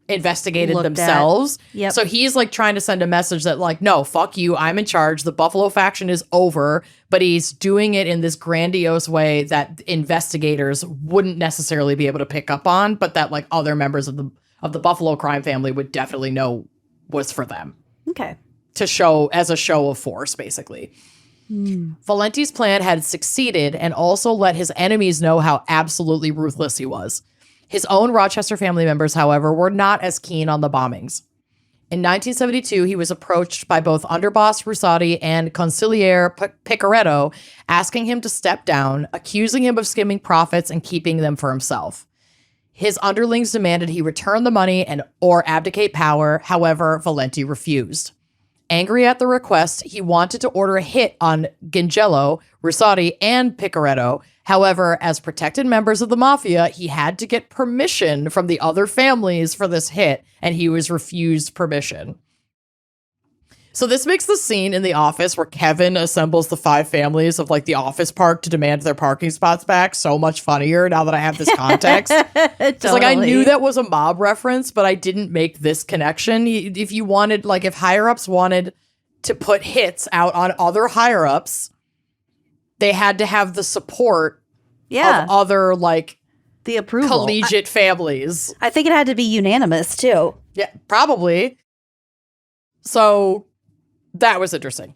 investigated themselves. So he's, like, trying to send a message that, like, no, fuck you, I'm in charge. The Buffalo faction is over, but he's doing it in this grandiose way that investigators wouldn't necessarily be able to pick up on, but that, like, other members of the Buffalo crime family would definitely know was for them. Okay. To show as a show of force, basically. Valenti's plan had succeeded and also let his enemies know how absolutely ruthless he was. His own Rochester family members, however, were not as keen on the bombings. In 1972, he was approached by both underboss Russotti and consigliere Picaretto, asking him to step down, accusing him of skimming profits and keeping them for himself. His underlings demanded he return the money or abdicate power. However, Valenti refused. Angry at the request, he wanted to order a hit on Gingello, Russotti, and Picaretto. However, as protected members of the mafia, he had to get permission from the other families for this hit, and he was refused permission. So this makes the scene in the office where Kevin assembles the 5 families of, like, the office park to demand their parking spots back so much funnier now that I have this context. It's like, I knew that was a mob reference, but I didn't make this connection. If you wanted, like, if higher-ups wanted to put hits out on other higher-ups, they had to have the support of other, like, the approval. Collegiate families. I think it had to be unanimous, too. Yeah, probably. So that was interesting.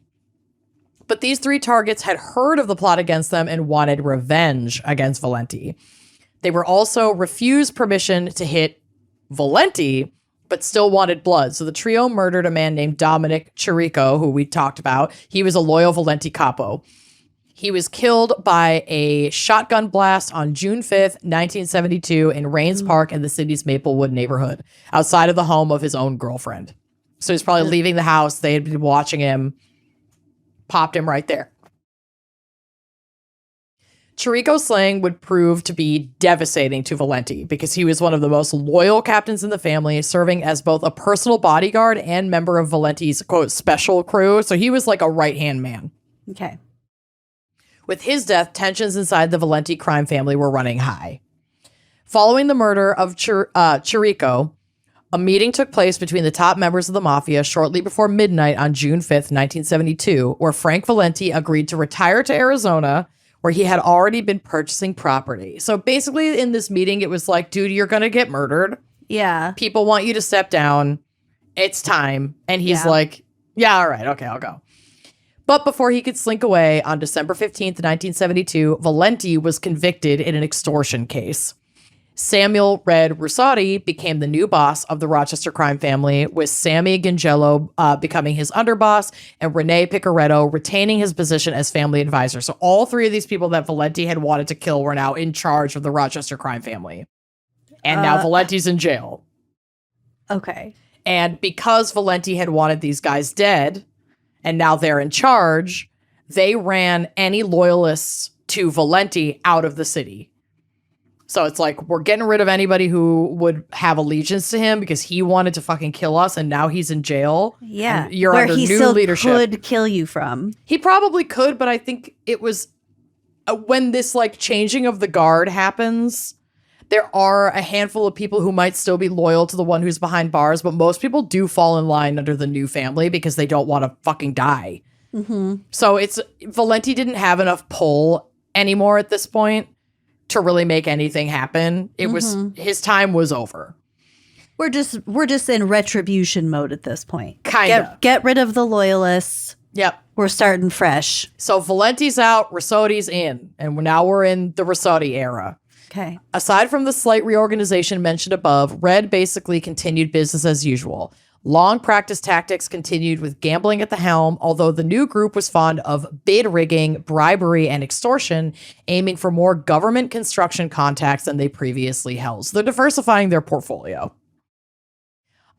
But these 3 targets had heard of the plot against them and wanted revenge against Valenti. They were also refused permission to hit Valenti, but still wanted blood. So the trio murdered a man named Dominic Chirico, who we talked about. He was a loyal Valenti capo. He was killed by a shotgun blast on June 5th, 1972 in Rains Park in the city's Maplewood neighborhood, outside of the home of his own girlfriend. So he's probably leaving the house. They had been watching him. Popped him right there. Chirico's slaying would prove to be devastating to Valenti because he was one of the most loyal captains in the family, serving as both a personal bodyguard and member of Valenti's, quote, special crew. So he was like a right-hand man. Okay. With his death, tensions inside the Valenti crime family were running high. Following the murder of Chirico, a meeting took place between the top members of the mafia shortly before midnight on June 5th, 1972, where Frank Valenti agreed to retire to Arizona, where he had already been purchasing property. So basically in this meeting, it was like, dude, you're going to get murdered. Yeah. People want you to step down. It's time. And he's like, yeah, all right, okay, I'll go. But before he could slink away, on December 15th, 1972, Valenti was convicted in an extortion case. Samuel Red Russotti became the new boss of the Rochester crime family, with Sammy Gingello becoming his underboss and Rene Picaretto retaining his position as family advisor. So all 3 of these people that Valenti had wanted to kill were now in charge of the Rochester crime family. And now Valenti's in jail. Okay. And because Valenti had wanted these guys dead, and now they're in charge, they ran any loyalists to Valenti out of the city. So it's like, we're getting rid of anybody who would have allegiance to him because he wanted to fucking kill us, and now he's in jail. Yeah. You're where under he new still leadership. could kill you from. He probably could, but I think it was when this like changing of the guard happens, there are a handful of people who might still be loyal to the one who's behind bars, but most people do fall in line under the new family because they don't want to fucking die. Mm-hmm. So Valenti didn't have enough pull anymore at this point to really make anything happen. It was his time was over. We're just in retribution mode at this point. Kinda. Get rid of the loyalists. Yep. We're starting fresh. So Valenti's out, Risotti's in, and now we're in the Risotti era. Okay. Aside from the slight reorganization mentioned above, Red basically continued business as usual. Long practice tactics continued with gambling at the helm, although the new group was fond of bid rigging, bribery, and extortion, aiming for more government construction contacts than they previously held. So they're diversifying their portfolio.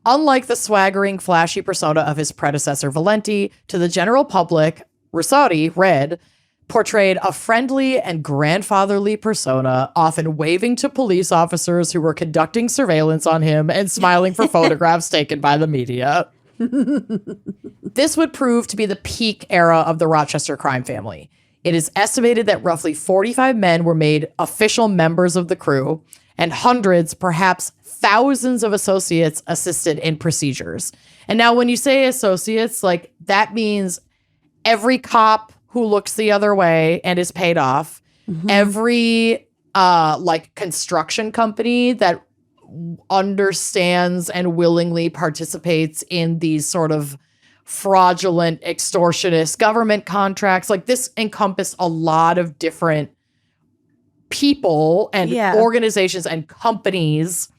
Unlike the swaggering, flashy persona of his predecessor Valenti, to the general public, Risotti, Red, portrayed a friendly and grandfatherly persona, often waving to police officers who were conducting surveillance on him and smiling for photographs taken by the media. This would prove to be the peak era of the Rochester crime family. It is estimated that roughly 45 men were made official members of the crew, and hundreds, perhaps thousands of associates assisted in procedures. And now when you say associates, like that means every cop who looks the other way and is paid off, every like construction company that understands and willingly participates in these sort of fraudulent, extortionist government contracts. Like this encompassed a lot of different people and organizations and companies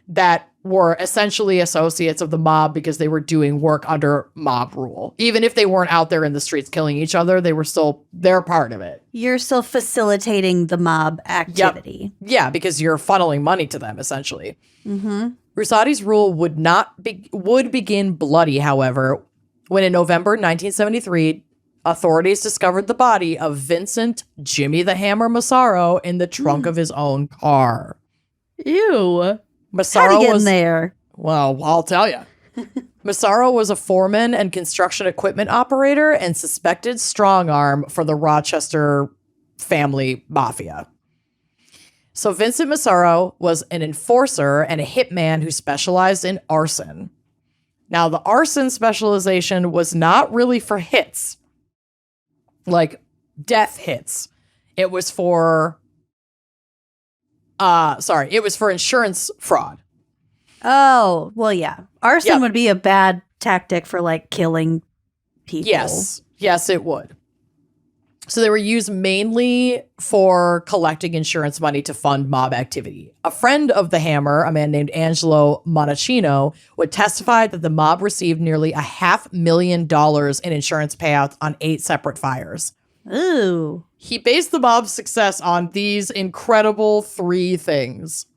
that were essentially associates of the mob because they were doing work under mob rule. Even if they weren't out there in the streets killing each other, they're part of it. You're still facilitating the mob activity. Yep. Yeah, because you're funneling money to them, essentially. Rusotti's rule would begin bloody, however, when in November 1973, authorities discovered the body of Vincent Jimmy the Hammer Massaro in the trunk of his own car. Ew. Massaro How'd he get was in there? Well, I'll tell you. Massaro was a foreman and construction equipment operator and suspected strong arm for the Rochester family mafia. So Vincent Massaro was an enforcer and a hitman who specialized in arson. Now, the arson specialization was not really for hits, like death hits. It was for insurance fraud. Oh, well, yeah. Arson would be a bad tactic for like killing people. Yes, it would. So they were used mainly for collecting insurance money to fund mob activity. A friend of the Hammer, a man named Angelo Monachino, would testify that the mob received nearly $500,000 in insurance payouts on 8 separate fires. Ooh. He based the mob's success on these incredible 3 things.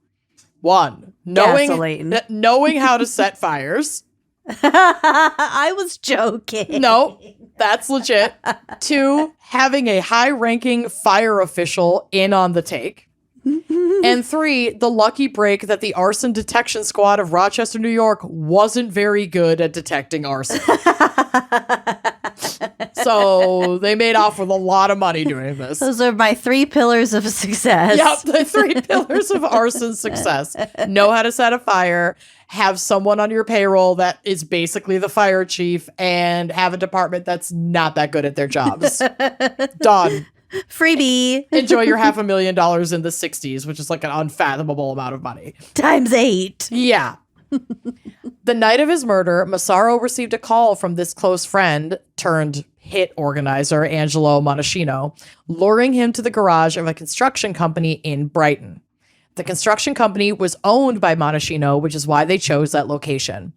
1, knowing how to set fires. I was joking. No, that's legit. 2, having a high-ranking fire official in on the take. And 3, the lucky break that the arson detection squad of Rochester, New York wasn't very good at detecting arson. So they made off with a lot of money doing this. Those are my 3 pillars of success. Yep, the 3 pillars of arson success. Know how to set a fire, have someone on your payroll that is basically the fire chief, and have a department that's not that good at their jobs. Done. Freebie. Enjoy your $500,000 in the 60s, which is like an unfathomable amount of money. Times 8. Yeah. The night of his murder, Massaro received a call from this close friend turned hit organizer, Angelo Monachino, luring him to the garage of a construction company in Brighton. The construction company was owned by Monachino, which is why they chose that location.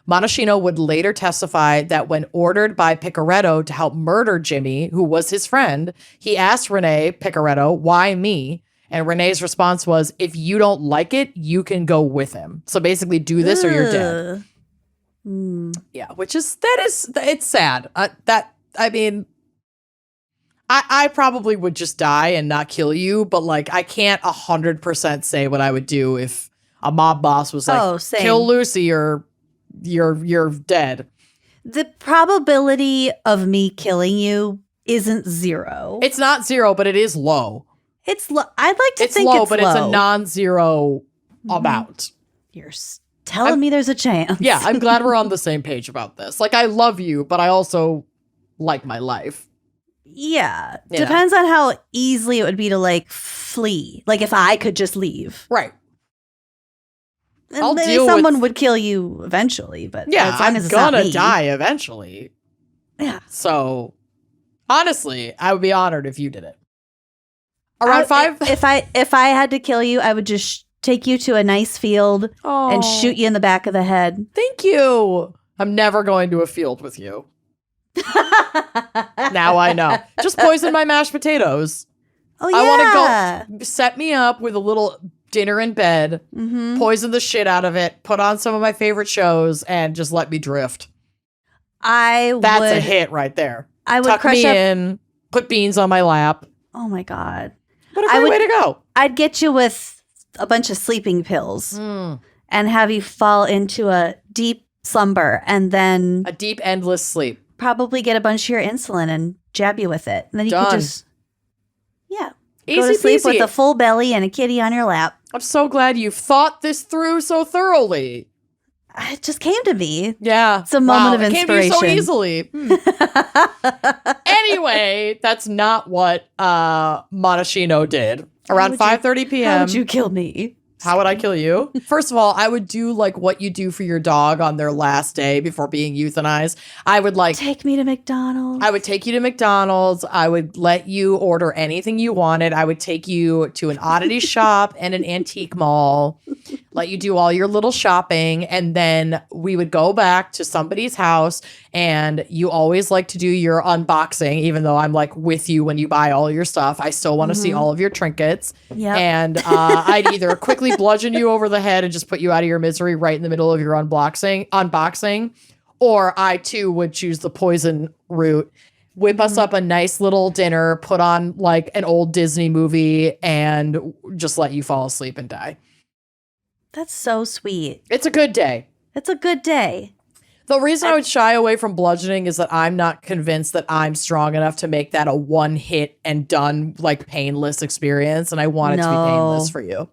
Monachino would later testify that when ordered by Picaretto to help murder Jimmy, who was his friend, he asked Rene Picaretto, "Why me?" And Rene's response was, "If you don't like it, you can go with him. So basically do this or you're dead." Yeah, it's sad. I probably would just die and not kill you, but like I can't 100% say what I would do if a mob boss was like, same. kill Lucy or you're dead. The probability of me killing you isn't 0. It's not 0, but it is low. It's low. I'd like to It's think low, it's but low. it's a non-zero amount. You're telling me there's a chance. Yeah, I'm glad we're on the same page about this. Like, I love you, but I also like my life. Yeah. You Depends on how easily it would be to like flee. Like if I could just leave. Right. And I'll maybe deal someone with- would kill you eventually, but Yeah, as long I'm as it's not gonna me. die eventually. Yeah. So, honestly, I would be honored if you did it. Around 5? If I had to kill you, I would just take you to a nice field and shoot you in the back of the head. Thank you. I'm never going to a field with you. Now I know. Just poison my mashed potatoes. Oh yeah. I want to go set me up with a little dinner in bed, Mm-hmm. poison the shit out of it, put on some of my favorite shows, and just let me drift. That's a hit right there. I would Tuck crush me up. in, put beans on my lap. Oh my god. What a great way to go. I'd get you with a bunch of sleeping pills and have you fall into a deep slumber and then A deep, endless sleep. probably get a bunch of your insulin and jab you with it. And then you Done. could just, go Easy to sleep peasy. with a full belly and a kitty on your lap. I'm so glad you've thought this through so thoroughly. It just came to me. Yeah. It's a moment of It came to you so inspiration. easily. Anyway, that's not what Monashino did. Around 5:30 p.m. How would you kill me? How would I kill you? First of all, I would do like what you do for your dog on their last day before being euthanized. I would like Take me to McDonald's. I would take you to McDonald's. I would let you order anything you wanted. I would take you to an oddity shop and an antique mall, let you do all your little shopping. And then we would go back to somebody's house. And you always like to do your unboxing, even though I'm like with you when you buy all your stuff. I still want to see all of your trinkets. Yep. And I'd either quickly bludgeon you over the head and just put you out of your misery right in the middle of your unboxing. Or I too would choose the poison route, whip us up a nice little dinner, put on like an old Disney movie, and just let you fall asleep and die. That's so sweet. It's a good day. It's a good day. The reason I would shy away from bludgeoning is that I'm not convinced that I'm strong enough to make that a one hit and done, like painless experience. And I want it to be painless for you.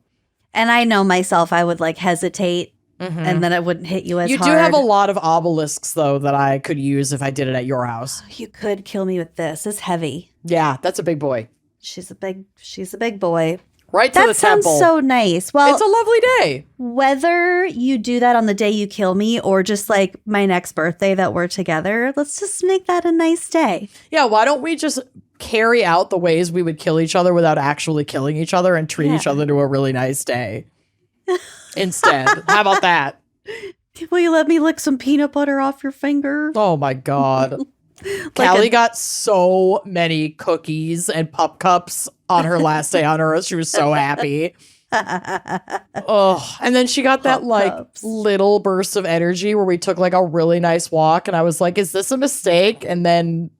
And I know myself, I would like hesitate and then it wouldn't hit you as You hard. do have a lot of obelisks, though, that I could use if I did it at your house. You could kill me with this. It's heavy. Yeah, that's a big boy. She's a big boy. Right to That the sounds temple. so nice. Well, It's a lovely day. whether you do that on the day you kill me or just like my next birthday that we're together, let's just make that a nice day. Yeah, why don't we just carry out the ways we would kill each other without actually killing each other and treat each other to a really nice day instead? How about that? Will you let me lick some peanut butter off your finger? Oh my God. Callie got so many cookies and pup cups on her last day on Earth. She was so happy. Oh, and then she got that Pup like cups. little burst of energy where we took like a really nice walk, and I was like, "Is this a mistake?" And then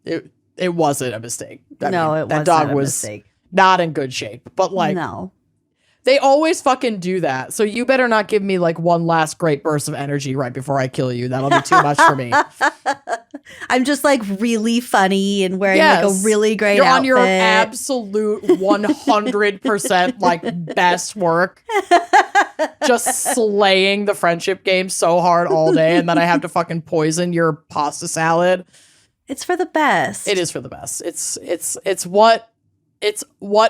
it wasn't a mistake. I No, mean, it that was dog not a was mistake. not in good shape. But like, No. they always fucking do that. So you better not give me like one last great burst of energy right before I kill you. That'll be too much for me. I'm just like really funny and wearing like a really great You're outfit. on your absolute 100% like best work. Just slaying the friendship game so hard all day, and then I have to fucking poison your pasta salad. It's for the best. It is for the best. It's what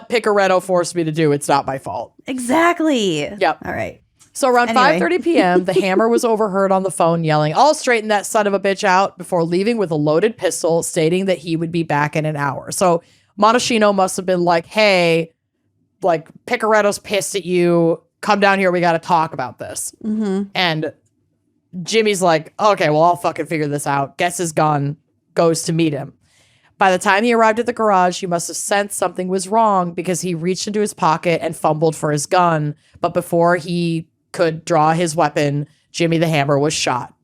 Picaretto forced me to do. It's not my fault. Exactly. Yep. All right. So around Anyway. 5:30 p.m., the hammer was overheard on the phone yelling, "I'll straighten that son of a bitch out," before leaving with a loaded pistol, stating that he would be back in an hour. So Monashino must have been like, "Hey, like Picaretto's pissed at you. Come down here. We got to talk about this." Mm-hmm. And Jimmy's like, "Okay, well, I'll fucking figure this out." Gets his gun, goes to meet him. By the time he arrived at the garage, he must have sensed something was wrong because he reached into his pocket and fumbled for his gun. But before he could draw his weapon, Jimmy the Hammer was shot.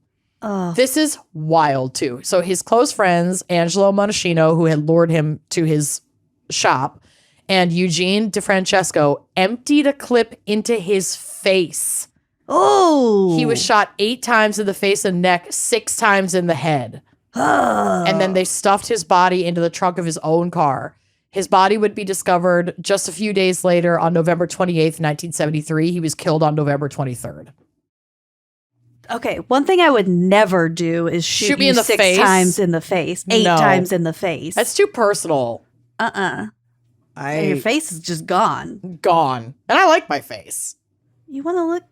This is wild, too. So his close friends, Angelo Monachino, who had lured him to his shop, and Eugene DeFrancesco emptied a clip into his face. Oh. He was shot 8 times in the face and neck, 6 times in the head. And then they stuffed his body into the trunk of his own car. His body would be discovered just a few days later on November 28th, 1973. He was killed on November 23rd. Okay, one thing I would never do is shoot me you in the 6 face? times in the face, 8 No. times in the face. That's too personal. And your face is just gone. Gone. And I like my face. You want to look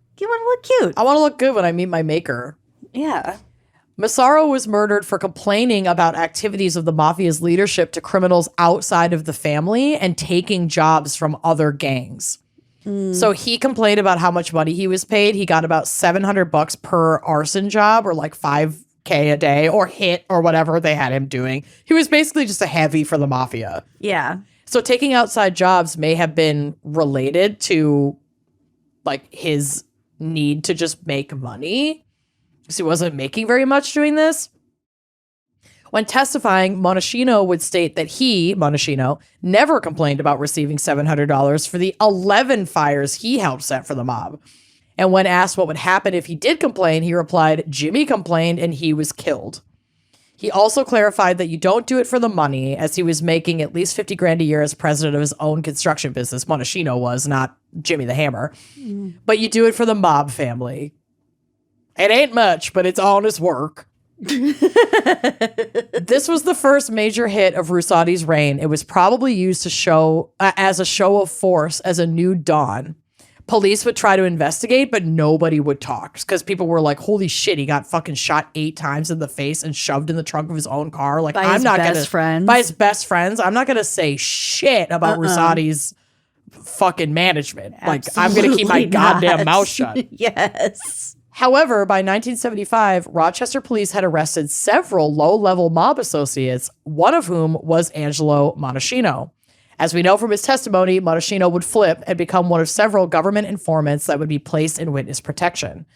cute. I want to look good when I meet my maker. Yeah. Massaro was murdered for complaining about activities of the mafia's leadership to criminals outside of the family and taking jobs from other gangs. So he complained about how much money he was paid. He got about $700 per arson job, or like $5K a day, or hit, or whatever they had him doing. He was basically just a heavy for the mafia. Yeah. So taking outside jobs may have been related to like his need to just make money, because he wasn't making very much doing this. When testifying, Monachino would state that he, Monachino, never complained about receiving $700 for the 11 fires he helped set for the mob. And when asked what would happen if he did complain, he replied, Jimmy complained and he was killed. He also clarified that you don't do it for the money, as he was making at least $50,000 a year as president of his own construction business. Monachino was, not Jimmy the Hammer. But you do it for the mob family. It ain't much, but it's honest work. This was the first major hit of Rusatti's reign. It was probably used to show as a show of force, as a new dawn. Police would try to investigate, but nobody would talk, because people were like, holy shit, he got fucking shot 8 times in the face and shoved in the trunk of his own car. Like, By his best friends. I'm not gonna say shit about Rusatti's fucking management. Like, I'm gonna keep my Absolutely goddamn not. mouth shut. Yes. However, by 1975, Rochester police had arrested several low-level mob associates, one of whom was Angelo Monachino. As we know from his testimony, Monachino would flip and become one of several government informants that would be placed in witness protection.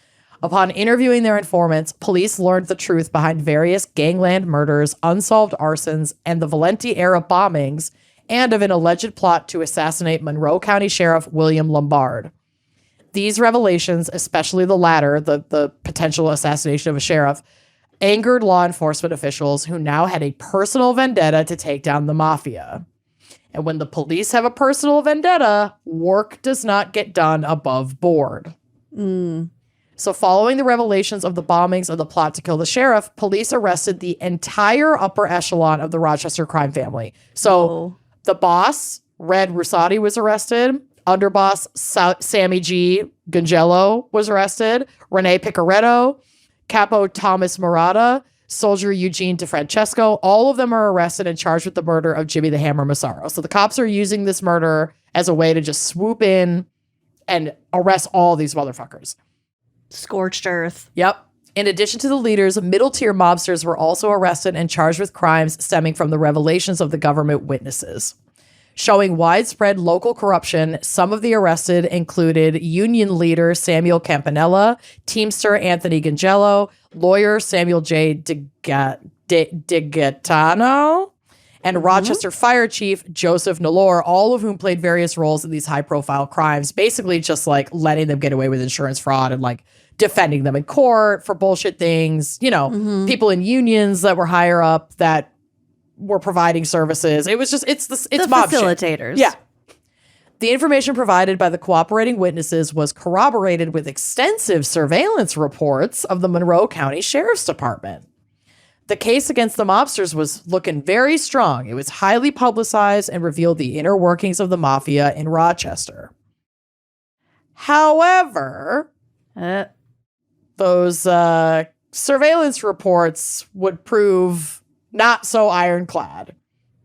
Upon interviewing their informants, police learned the truth behind various gangland murders, unsolved arsons, and the Valenti-era bombings, and of an alleged plot to assassinate Monroe County Sheriff William Lombard. These revelations, especially the latter, the potential assassination of a sheriff, angered law enforcement officials who now had a personal vendetta to take down the mafia. And when the police have a personal vendetta, work does not get done above board. So following the revelations of the bombings of the plot to kill the sheriff, police arrested the entire upper echelon of the Rochester crime family. So the boss, Red Rusatti, was arrested. Underboss Sammy G. Gongello was arrested. Rene Picaretto, Capo Thomas Murata, Soldier Eugene DeFrancesco, all of them are arrested and charged with the murder of Jimmy the Hammer Massaro. So the cops are using this murder as a way to just swoop in and arrest all these motherfuckers. Scorched earth. Yep. In addition to the leaders, middle-tier mobsters were also arrested and charged with crimes stemming from the revelations of the government witnesses. Showing widespread local corruption, some of the arrested included union leader Samuel Campanella, Teamster Anthony Gongello, lawyer Samuel J. DeGaetano, and Rochester Fire Chief Joseph Nallor, all of whom played various roles in these high-profile crimes, basically just like letting them get away with insurance fraud and like defending them in court for bullshit things. You know, people in unions that were higher up that were providing services. It was just, it's The mob facilitators. shit. Yeah. The information provided by the cooperating witnesses was corroborated with extensive surveillance reports of the Monroe County Sheriff's Department. The case against the mobsters was looking very strong. It was highly publicized and revealed the inner workings of the mafia in Rochester. However, those surveillance reports would prove not so ironclad.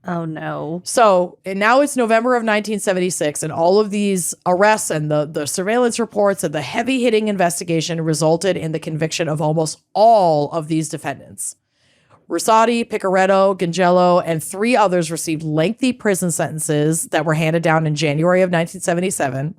Oh, no. So and now it's November of 1976, and all of these arrests and the surveillance reports and the heavy-hitting investigation resulted in the conviction of almost all of these defendants. Rusatti, Picaretto, Gongello, and 3 others received lengthy prison sentences that were handed down in January of 1977.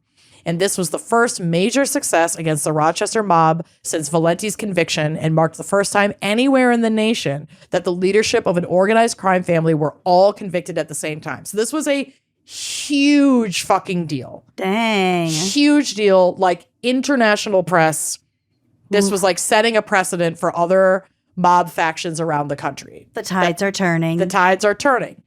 And this was the first major success against the Rochester mob since Valenti's conviction and marked the first time anywhere in the nation that the leadership of an organized crime family were all convicted at the same time. So this was a huge fucking deal. Dang. Huge deal, like international press. This was like setting a precedent for other mob factions around the country. The tides are turning. The tides are turning.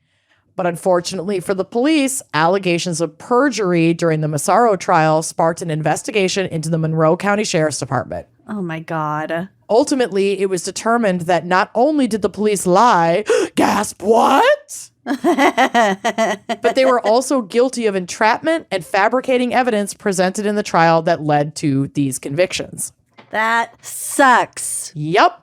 But unfortunately for the police, allegations of perjury during the Massaro trial sparked an investigation into the Monroe County Sheriff's Department. Oh my God. Ultimately, it was determined that not only did the police lie, gasp, what? But they were also guilty of entrapment and fabricating evidence presented in the trial that led to these convictions. That sucks. Yep.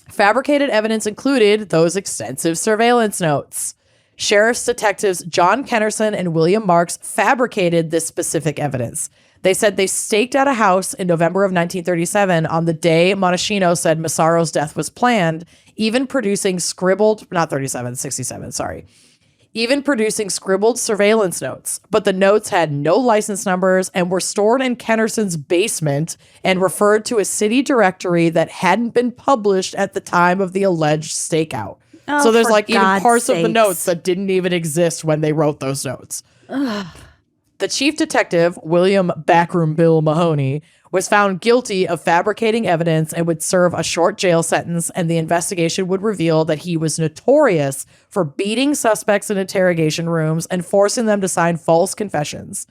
Fabricated evidence included those extensive surveillance notes. Sheriff's detectives John Kennerson and William Marks fabricated this specific evidence. They said they staked out a house in November of 1937 on the day Montesino said Massaro's death was planned, even producing scribbled surveillance notes. But the notes had no license numbers and were stored in Kennerson's basement and referred to a city directory that hadn't been published at the time of the alleged stakeout. Oh, so there's for like even God's parts of the sakes. notes that didn't even exist when they wrote those notes. The chief detective, William Backroom Bill Mahoney, was found guilty of fabricating evidence and would serve a short jail sentence, and the investigation would reveal that he was notorious for beating suspects in interrogation rooms and forcing them to sign false confessions.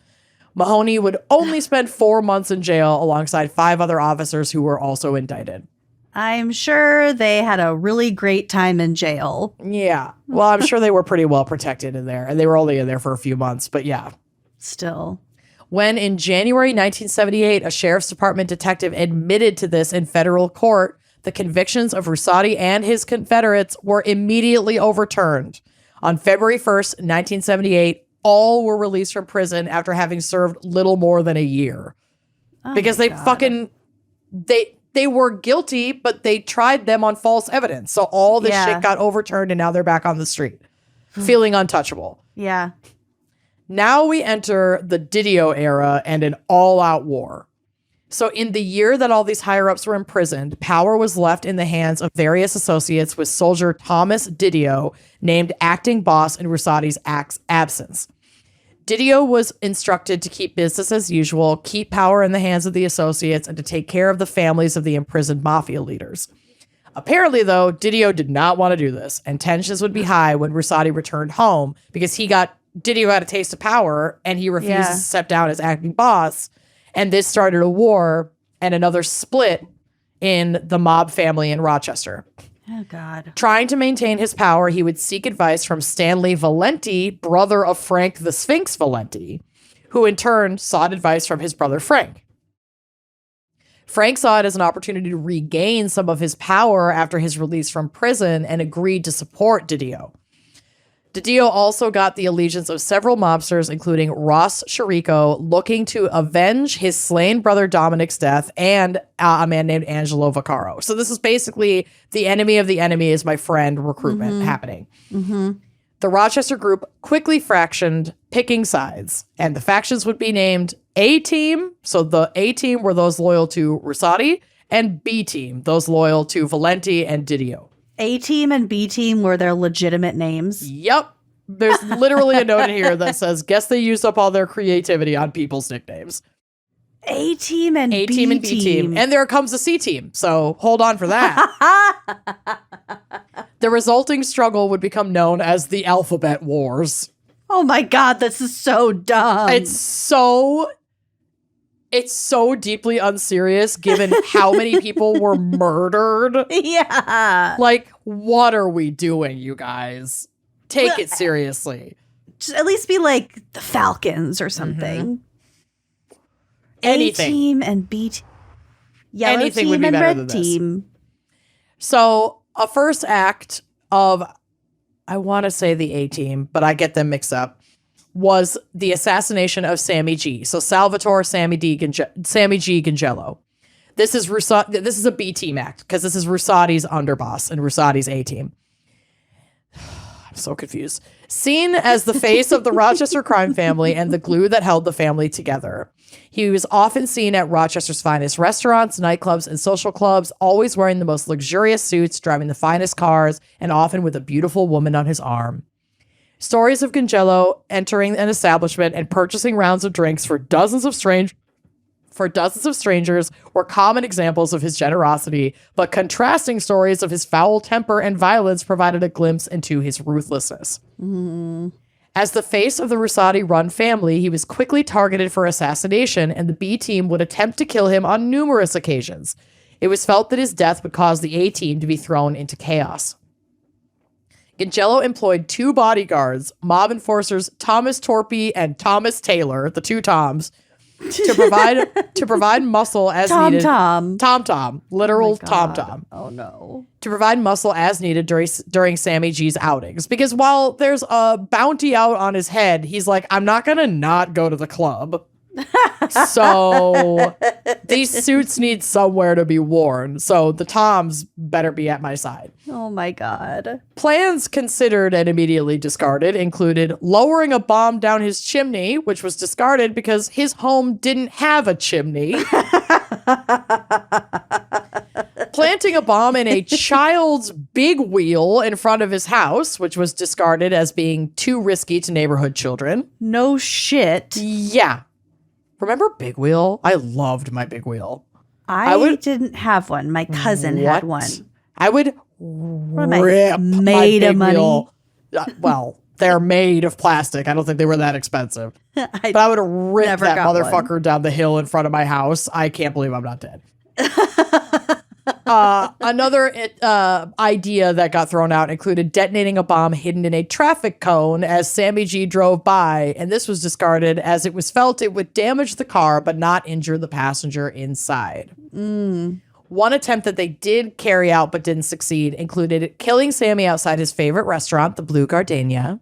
Mahoney would only spend 4 months in jail alongside 5 other officers who were also indicted. I'm sure they had a really great time in jail. Yeah. Well, I'm sure they were pretty well protected in there, and they were only in there for a few months, but yeah. Still. When in January 1978, a sheriff's department detective admitted to this in federal court, the convictions of Russotti and his Confederates were immediately overturned. On February 1st, 1978, all were released from prison after having served little more than a year. Because they fucking... They were guilty, but they tried them on false evidence. So all this shit got overturned, and now they're back on the street, feeling untouchable. Yeah. Now we enter the Didio era and an all-out war. So in the year that all these higher-ups were imprisoned, power was left in the hands of various associates, with soldier Thomas Didio named acting boss in Russotti's absence. Didio was instructed to keep business as usual, keep power in the hands of the associates, and to take care of the families of the imprisoned mafia leaders. Apparently, though, Didio did not want to do this, and tensions would be high when Russotti returned home because Didio had a taste of power, and he refused to step down as acting boss, and this started a war and another split in the mob family in Rochester. Oh, God. Trying to maintain his power, he would seek advice from Stanley Valenti, brother of Frank the Sphinx Valenti, who in turn sought advice from his brother Frank. Frank saw it as an opportunity to regain some of his power after his release from prison and agreed to support Didio. Didio also got the allegiance of several mobsters, including Ross Chirico, looking to avenge his slain brother Dominic's death, and a man named Angelo Vaccaro. So this is basically the enemy of the enemy is my friend recruitment happening. Mm-hmm. The Rochester group quickly fractioned, picking sides, and the factions would be named A-Team. So the A-Team were those loyal to Russotti, and B-Team, those loyal to Valenti and Didio. A-Team and B-Team were their legitimate names? Yep. There's literally a note in here that says, guess they used up all their creativity on people's nicknames. A-Team and B-Team. A-Team and B-Team. And there comes a C-Team, so hold on for that. The resulting struggle would become known as the Alphabet Wars. Oh my God, this is so dumb. It's so deeply unserious given how many people were murdered. Yeah. Like, what are we doing, you guys? Take it seriously. Just at least be like the Falcons or something. Anything. A-Team and B-Team. Yellow Anything team would be and better red than this. team. So, a first act of, I want to say the A-Team, but I get them mixed up, was the assassination of Sammy G. So Salvatore Sammy G. Gangello. This is a B-Team act because this is Russotti's underboss and Russotti's A-Team. I'm So confused. Seen as the face of the Rochester crime family and the glue that held the family together. He was often seen at Rochester's finest restaurants, nightclubs, and social clubs, always wearing the most luxurious suits, driving the finest cars, and often with a beautiful woman on his arm. Stories of Gongello entering an establishment and purchasing rounds of drinks for dozens of strangers were common examples of his generosity, but contrasting stories of his foul temper and violence provided a glimpse into his ruthlessness. As the face of the Russotti-run family, he was quickly targeted for assassination, and the B team would attempt to kill him on numerous occasions. It was felt that his death would cause the A team to be thrown into chaos. Gongello employed 2 bodyguards, mob enforcers Thomas Torpy and Thomas Taylor, the 2 Toms, to provide muscle as needed. Tom, literal Tom. Oh no. To provide muscle as needed during Sammy G's outings. Because while there's a bounty out on his head, he's like, I'm not gonna not go to the club. So these suits need somewhere to be worn. So the Toms better be at my side. Oh my God. Plans considered and immediately discarded included lowering a bomb down his chimney, which was discarded because his home didn't have a chimney. Planting a bomb in a child's big wheel in front of his house, which was discarded as being too risky to neighborhood children. No shit. Yeah. Remember Big Wheel? I loved my Big Wheel. I didn't have one. My cousin had one. I would rip my Big Wheel. Well, they're made of plastic. I don't think they were that expensive. But I would rip that motherfucker down the hill in front of my house. I can't believe I'm not dead. Another idea that got thrown out included detonating a bomb hidden in a traffic cone as Sammy G drove by, and this was discarded as it was felt it would damage the car but not injure the passenger inside. One attempt that they did carry out but didn't succeed included killing Sammy outside his favorite restaurant, the Blue Gardenia.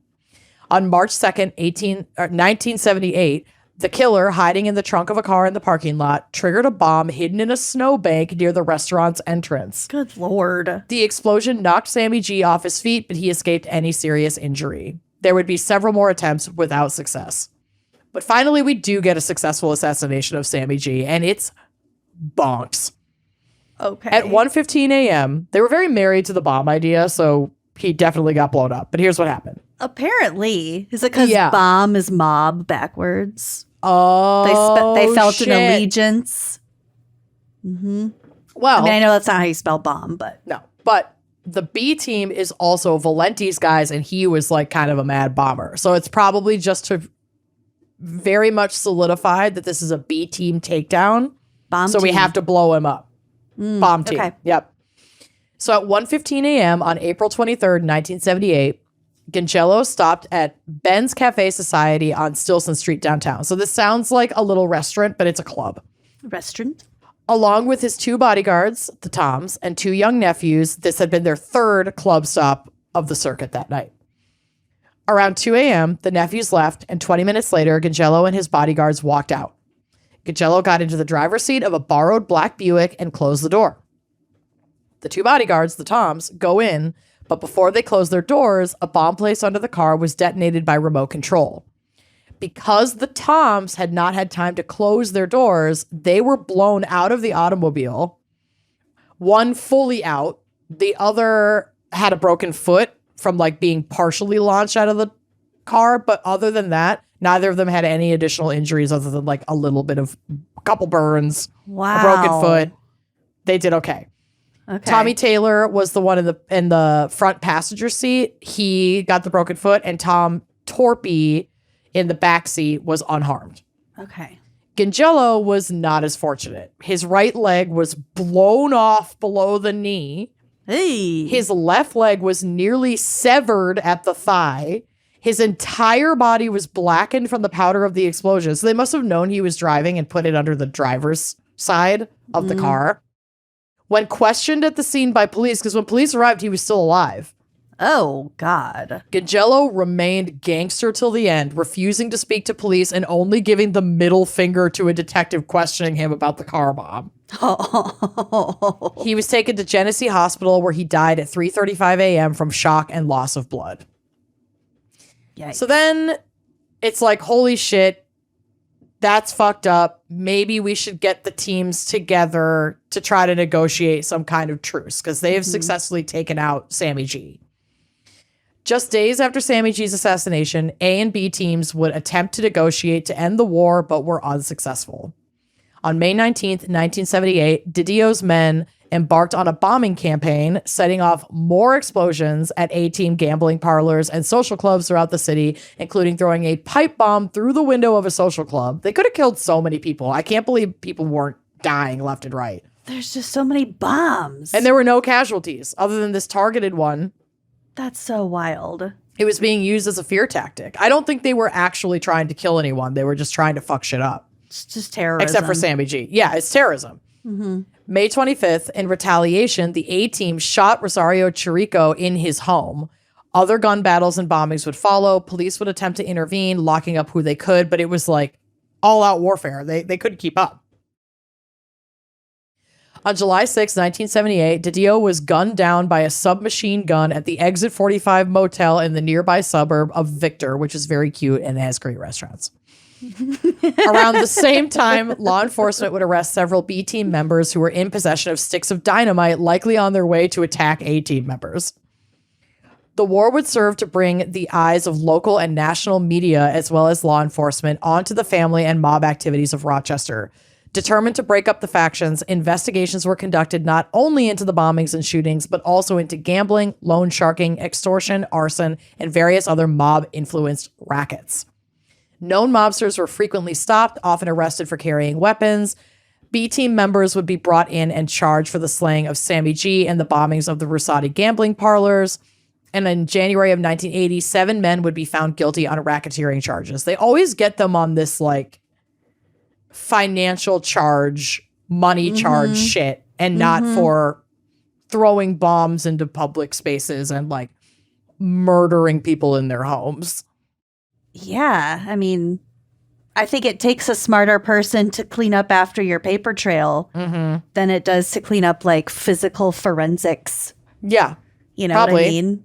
On March 2nd, 1978, the killer, hiding in the trunk of a car in the parking lot, triggered a bomb hidden in a snowbank near the restaurant's entrance. Good Lord. The explosion knocked Sammy G off his feet, but he escaped any serious injury. There would be several more attempts without success. But finally, we do get a successful assassination of Sammy G, and it's bonks. Okay. At 1:15 a.m., they were very married to the bomb idea, so he definitely got blown up. But here's what happened. Apparently. Is it because bomb is mob backwards? Oh, they felt an allegiance. Mm-hmm. Well, I mean, I know that's not how you spell bomb, but. No, but the B team is also Valenti's guys, and he was like kind of a mad bomber. So it's probably just to very much solidify that this is a B team takedown. Bomb so team. We have to blow him up. Bomb team. Okay. Yep. So at 1:15 a.m. on April 23rd, 1978, Gongello stopped at Ben's Cafe Society on Stilson Street downtown. So this sounds like a little restaurant, but it's a club. Restaurant? Along with his 2 bodyguards, the Toms, and 2 young nephews, this had been their 3rd club stop of the circuit that night. Around 2 a.m., the nephews left, and 20 minutes later, Gongello and his bodyguards walked out. Gongello got into the driver's seat of a borrowed black Buick and closed the door. The 2 bodyguards, the Toms, go in, but before they close their doors, a bomb placed under the car was detonated by remote control. Because the Toms had not had time to close their doors, they were blown out of the automobile. One fully out. The other had a broken foot from like being partially launched out of the car. But other than that, neither of them had any additional injuries other than like a couple burns, a broken foot. They did okay. Okay. Tommy Taylor was the one in the front passenger seat. He got the broken foot, and Tom Torpy in the back seat was unharmed. Okay. Gongello was not as fortunate. His right leg was blown off below the knee. Hey. His left leg was nearly severed at the thigh. His entire body was blackened from the powder of the explosion. So they must have known he was driving and put it under the driver's side of the car. When questioned at the scene by police, because when police arrived, he was still alive. Oh, God. Gongello remained gangster till the end, refusing to speak to police and only giving the middle finger to a detective questioning him about the car bomb. He was taken to Genesee Hospital, where he died at 3:35 a.m. from shock and loss of blood. Yikes. So then it's like, holy shit, that's fucked up. Maybe we should get the teams together to try to negotiate some kind of truce because they have successfully taken out Sammy G. Just days after Sammy G's assassination, A and B teams would attempt to negotiate to end the war, but were unsuccessful. On May 19th, 1978, Didio's men embarked on a bombing campaign, setting off more explosions at A-team gambling parlors and social clubs throughout the city, including throwing a pipe bomb through the window of a social club. They could have killed so many people. I can't believe people weren't dying left and right. There's just so many bombs. And there were no casualties other than this targeted one. That's so wild. It was being used as a fear tactic. I don't think they were actually trying to kill anyone. They were just trying to fuck shit up. It's just terrorism. Except for Sammy G. Yeah, it's terrorism. May 25th, in retaliation, the A-team shot Rosario Chirico in his home. Other gun battles and bombings would follow. Police would attempt to intervene, locking up who they could, but it was like all-out warfare. They couldn't keep up. On July 6, 1978, Didio was gunned down by a submachine gun at the Exit 45 motel in the nearby suburb of Victor, which is very cute and has great restaurants. Around the same time, law enforcement would arrest several B-team members who were in possession of sticks of dynamite, likely on their way to attack A-team members. The war would serve to bring the eyes of local and national media, as well as law enforcement, onto the family and mob activities of Rochester. Determined to break up the factions, investigations were conducted not only into the bombings and shootings, but also into gambling, loan sharking, extortion, arson, and various other mob-influenced rackets. Known mobsters were frequently stopped, often arrested for carrying weapons. B-team members would be brought in and charged for the slaying of Sammy G and the bombings of the Rusati gambling parlors. And in January of 1980, 7 men would be found guilty on racketeering charges. They always get them on this, like, financial charge, money charge shit, and not for throwing bombs into public spaces and, like, murdering people in their homes. Yeah, I mean, I think it takes a smarter person to clean up after your paper trail than it does to clean up like physical forensics. Yeah. You know probably. what I mean?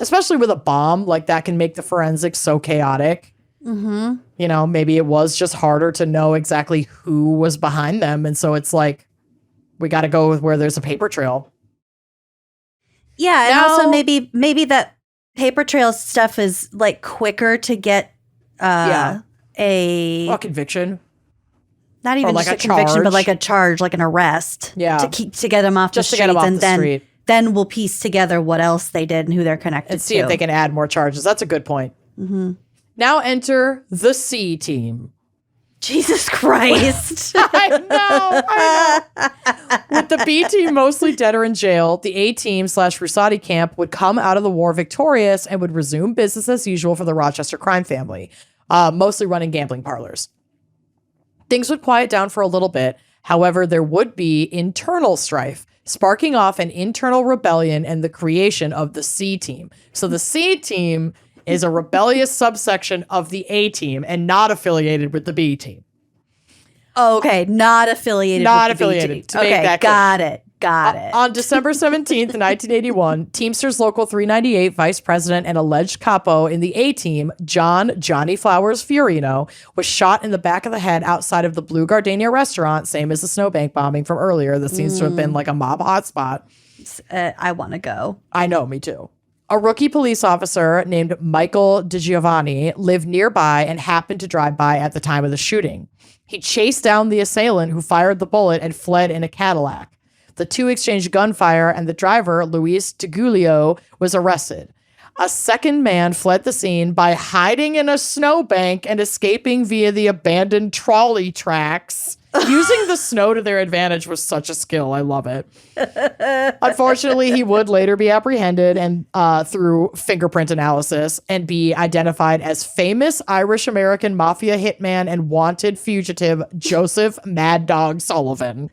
Especially with a bomb, like that can make the forensics so chaotic. You know, maybe it was just harder to know exactly who was behind them. And so it's like, we got to go with where there's a paper trail. Yeah, and also maybe that paper trail stuff is like quicker to get a conviction. Not even like just a a conviction, charge. but like a charge, like an arrest. Yeah. To get them off Just the to get them streets, off and the then street. then we'll piece together what else they did and who they're connected And see to. if they can add more charges. That's a good point. Now enter the C team. Jesus Christ. I know. With the B team mostly dead or in jail, the A team / Rusati camp would come out of the war victorious and would resume business as usual for the Rochester crime family, mostly running gambling parlors. Things would quiet down for a little bit. However, there would be internal strife, sparking off an internal rebellion and the creation of the C team. So the C team is a rebellious subsection of the A team and not affiliated with the B team. Okay, not affiliated Not with the affiliated, B team. to make Okay, that clear. got it. On December 17th, 1981, Teamsters Local 398 vice president and alleged capo in the A team, Johnny Flowers Fiorino, was shot in the back of the head outside of the Blue Gardenia restaurant, same as the snowbank bombing from earlier. This seems to have been like a mob hotspot. I want to go. I know, me too. A rookie police officer named Michael DiGiovanni lived nearby and happened to drive by at the time of the shooting. He chased down the assailant who fired the bullet and fled in a Cadillac. The two exchanged gunfire, and the driver, Luis DeGulio, was arrested. A second man fled the scene by hiding in a snowbank and escaping via the abandoned trolley tracks. Using the snow to their advantage was such a skill. I love it. Unfortunately, he would later be apprehended and through fingerprint analysis and be identified as famous Irish-American mafia hitman and wanted fugitive Joseph Mad Dog Sullivan.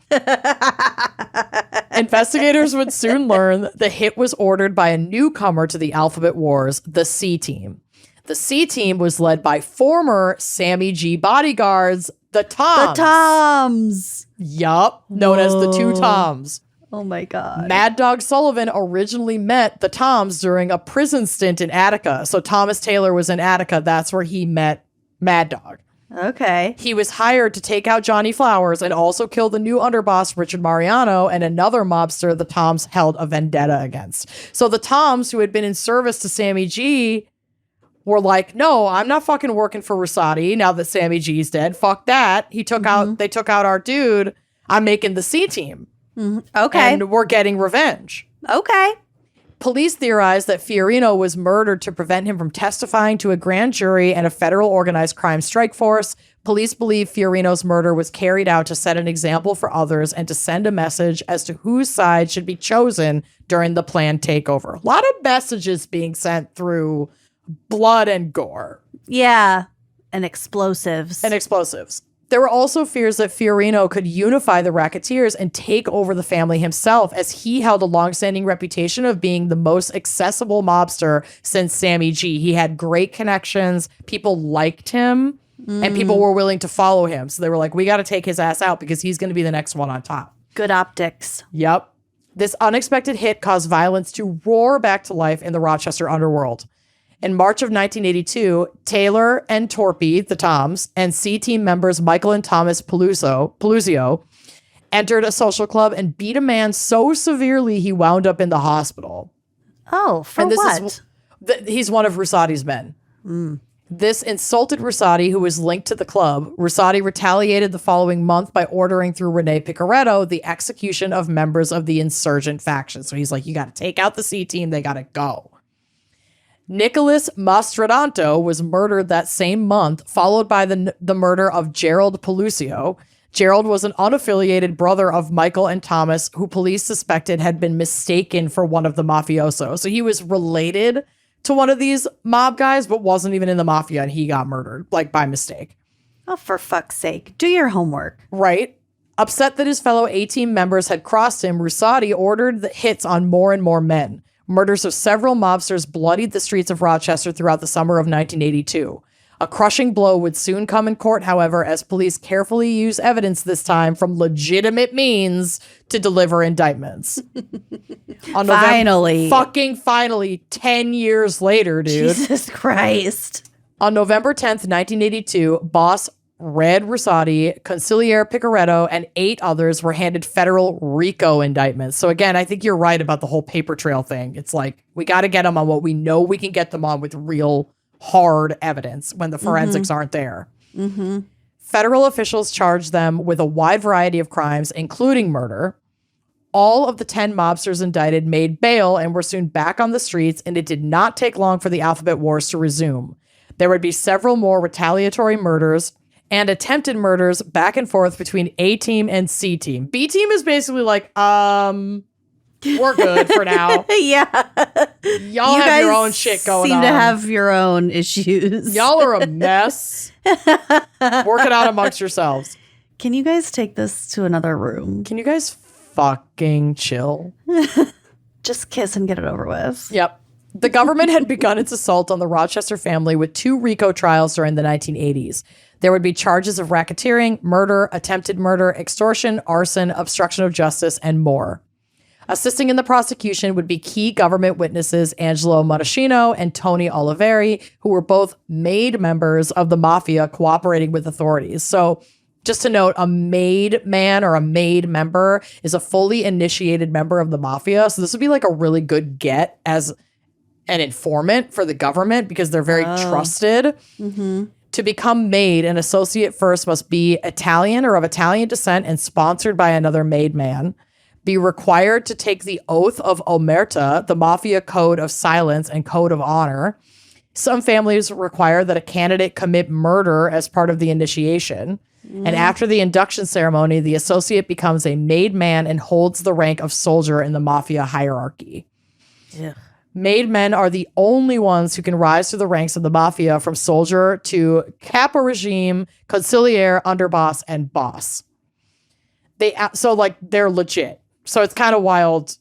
Investigators would soon learn the hit was ordered by a newcomer to the Alphabet Wars, the C Team. The C Team was led by former Sammy G bodyguards, the Toms. The Toms. Yup, known as the Two Toms. Oh my God. Mad Dog Sullivan originally met the Toms during a prison stint in Attica. So Thomas Taylor was in Attica. That's where he met Mad Dog. Okay. He was hired to take out Johnny Flowers and also kill the new underboss, Richard Mariano, and another mobster the Toms held a vendetta against. So the Toms, who had been in service to Sammy G, were like, no, I'm not fucking working for Rosati now that Sammy G's dead. Fuck that. They took out our dude. I'm making the C team. Okay. And we're getting revenge. Okay. Police theorized that Fiorino was murdered to prevent him from testifying to a grand jury and a federal organized crime strike force. Police believe Fiorino's murder was carried out to set an example for others and to send a message as to whose side should be chosen during the planned takeover. A lot of messages being sent through blood and gore. Yeah. And explosives. There were also fears that Fiorino could unify the racketeers and take over the family himself, as he held a longstanding reputation of being the most accessible mobster since Sammy G. He had great connections. People liked him and people were willing to follow him. So they were like, we got to take his ass out because he's going to be the next one on top. Good optics. Yep. This unexpected hit caused violence to roar back to life in the Rochester underworld. In March of 1982, Taylor and Torpy, the Toms, and C-Team members Michael and Thomas Peluzio entered a social club and beat a man so severely he wound up in the hospital. Oh, for what? He's one of Rosati's men. This insulted Rosati, who was linked to the club. Rosati retaliated the following month by ordering through Rene Picaretto the execution of members of the insurgent faction. So he's like, you got to take out the C-Team. They got to go. Nicholas Mastradonto was murdered that same month, followed by the murder of Gerald Pelusio. Gerald was an unaffiliated brother of Michael and Thomas, who police suspected had been mistaken for one of the mafiosos. So he was related to one of these mob guys, but wasn't even in the mafia, and he got murdered, like by mistake. Oh, for fuck's sake. Do your homework. Right. Upset that his fellow A-Team members had crossed him, Rosati ordered the hits on more and more men. Murders of several mobsters bloodied the streets of Rochester throughout the summer of 1982. A crushing blow would soon come in court, however, as police carefully used evidence this time from legitimate means to deliver indictments. Finally. Finally, 10 years later, dude. Jesus Christ. On November 10th, 1982, boss Red Rosati, Consigliere Picaretto, and 8 others were handed federal RICO indictments. So again, I think you're right about the whole paper trail thing. It's like, we got to get them on what we know we can get them on with real hard evidence when the forensics aren't there. Federal officials charged them with a wide variety of crimes, including murder. All of the 10 mobsters indicted made bail and were soon back on the streets, and it did not take long for the Alphabet Wars to resume. There would be several more retaliatory murders and attempted murders back and forth between A-Team and C-Team. B-Team is basically like, we're good for now. Yeah. Y'all have your own shit going on. Seem to have your own issues. Y'all are a mess. Work it out amongst yourselves. Can you guys take this to another room? Can you guys fucking chill? Just kiss and get it over with. Yep. The government had begun its assault on the Rochester family with 2 RICO trials during the 1980s. There would be charges of racketeering, murder, attempted murder, extortion, arson, obstruction of justice, and more. Assisting in the prosecution would be key government witnesses Angelo Monachino and Tony Oliveri, who were both made members of the mafia cooperating with authorities. So just to note, a made man or a made member is a fully initiated member of the mafia. So this would be like a really good get as an informant for the government because they're very trusted. To become made, an associate first must be Italian or of Italian descent and sponsored by another made man. Be required to take the oath of omerta, the mafia code of silence and code of honor. Some families require that a candidate commit murder as part of the initiation. And after the induction ceremony, the associate becomes a made man and holds the rank of soldier in the mafia hierarchy. Yeah. Made men are the only ones who can rise through the ranks of the mafia from soldier to capo regime, consigliere, underboss, and boss. They're legit. So it's kind of wild